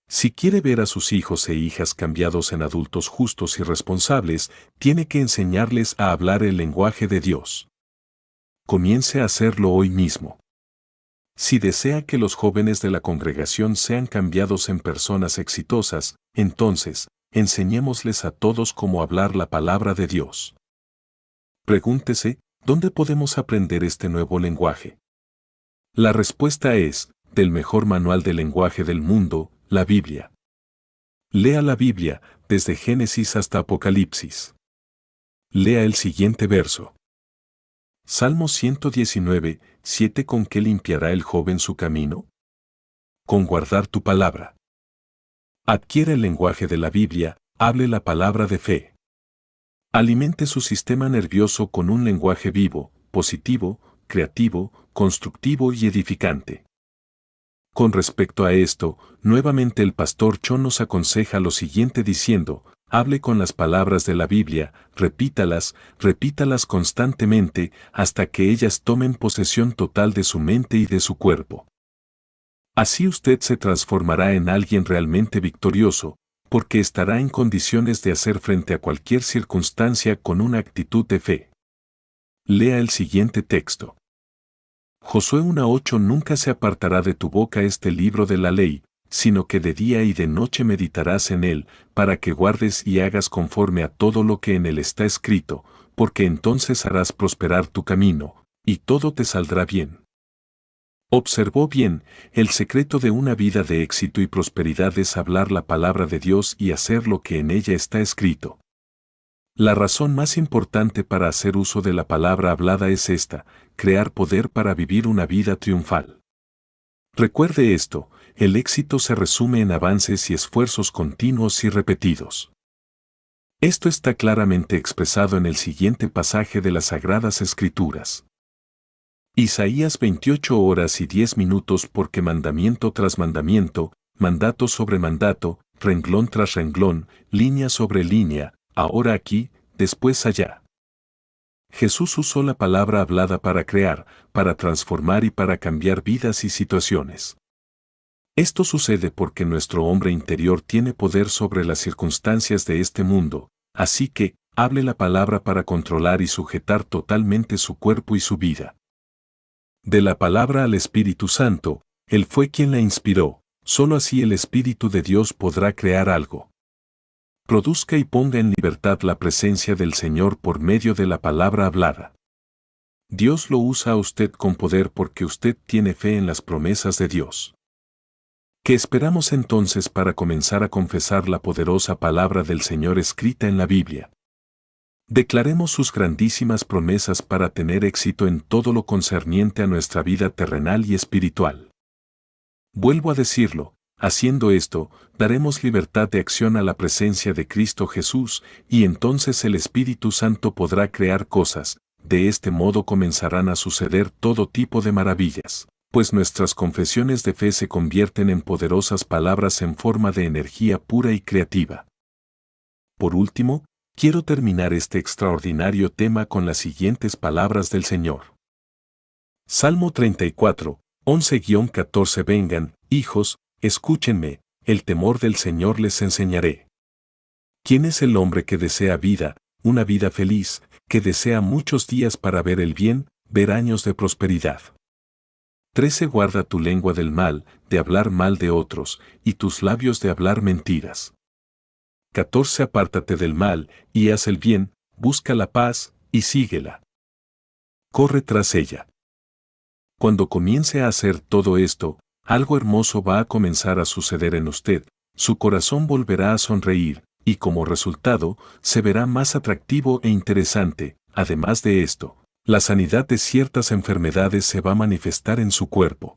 Si quiere ver a sus hijos e hijas cambiados en adultos justos y responsables, tiene que enseñarles a hablar el lenguaje de Dios. Comience a hacerlo hoy mismo. Si desea que los jóvenes de la congregación sean cambiados en personas exitosas, entonces, enseñémosles a todos cómo hablar la palabra de Dios. Pregúntese, ¿dónde podemos aprender este nuevo lenguaje? La respuesta es, del mejor manual de lenguaje del mundo, la Biblia. Lea la Biblia, desde Génesis hasta Apocalipsis. Lea el siguiente verso. Salmo 119, 7 ¿Con qué limpiará el joven su camino? Con guardar tu palabra. Adquiere el lenguaje de la Biblia, hable la palabra de fe. Alimente su sistema nervioso con un lenguaje vivo, positivo, creativo, constructivo y edificante. Con respecto a esto, nuevamente el pastor Cho nos aconseja lo siguiente diciendo: hable con las palabras de la Biblia, repítalas constantemente hasta que ellas tomen posesión total de su mente y de su cuerpo. Así usted se transformará en alguien realmente victorioso, porque estará en condiciones de hacer frente a cualquier circunstancia con una actitud de fe. Lea el siguiente texto. Josué 1:8 Nunca se apartará de tu boca este libro de la ley, sino que de día y de noche meditarás en él, para que guardes y hagas conforme a todo lo que en él está escrito, porque entonces harás prosperar tu camino, y todo te saldrá bien. Observó bien, el secreto de una vida de éxito y prosperidad es hablar la palabra de Dios y hacer lo que en ella está escrito. La razón más importante para hacer uso de la palabra hablada es esta: crear poder para vivir una vida triunfal. Recuerde esto: el éxito se resume en avances y esfuerzos continuos y repetidos. Esto está claramente expresado en el siguiente pasaje de las Sagradas Escrituras. Isaías 28:10 porque mandamiento tras mandamiento, mandato sobre mandato, renglón tras renglón, línea sobre línea, ahora aquí, después allá. Jesús usó la palabra hablada para crear, para transformar y para cambiar vidas y situaciones. Esto sucede porque nuestro hombre interior tiene poder sobre las circunstancias de este mundo, así que, hable la palabra para controlar y sujetar totalmente su cuerpo y su vida. De la palabra al Espíritu Santo, Él fue quien la inspiró, solo así el Espíritu de Dios podrá crear algo. Produzca y ponga en libertad la presencia del Señor por medio de la palabra hablada. Dios lo usa a usted con poder porque usted tiene fe en las promesas de Dios. ¿Qué esperamos entonces para comenzar a confesar la poderosa palabra del Señor escrita en la Biblia? Declaremos sus grandísimas promesas para tener éxito en todo lo concerniente a nuestra vida terrenal y espiritual. Vuelvo a decirlo: haciendo esto, daremos libertad de acción a la presencia de Cristo Jesús, y entonces el Espíritu Santo podrá crear cosas. De este modo comenzarán a suceder todo tipo de maravillas, pues nuestras confesiones de fe se convierten en poderosas palabras en forma de energía pura y creativa. Por último, quiero terminar este extraordinario tema con las siguientes palabras del Señor. Salmo 34, 11-14 Vengan, hijos, escúchenme, el temor del Señor les enseñaré. ¿Quién es el hombre que desea vida, una vida feliz, que desea muchos días para ver el bien, ver años de prosperidad? 13 Guarda tu lengua del mal, de hablar mal de otros, y tus labios de hablar mentiras. 14 Apártate del mal, y haz el bien, busca la paz, y síguela. Corre tras ella. Cuando comience a hacer todo esto, algo hermoso va a comenzar a suceder en usted, su corazón volverá a sonreír, y como resultado, se verá más atractivo e interesante. Además de esto, la sanidad de ciertas enfermedades se va a manifestar en su cuerpo.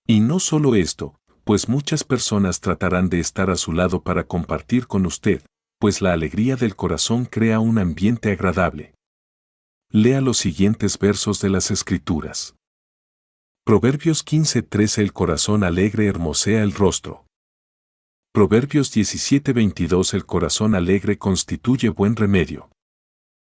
Y no solo esto, pues muchas personas tratarán de estar a su lado para compartir con usted, pues la alegría del corazón crea un ambiente agradable. Lea los siguientes versos de las Escrituras. Proverbios 15:13 El corazón alegre hermosea el rostro. Proverbios 17:22 El corazón alegre constituye buen remedio.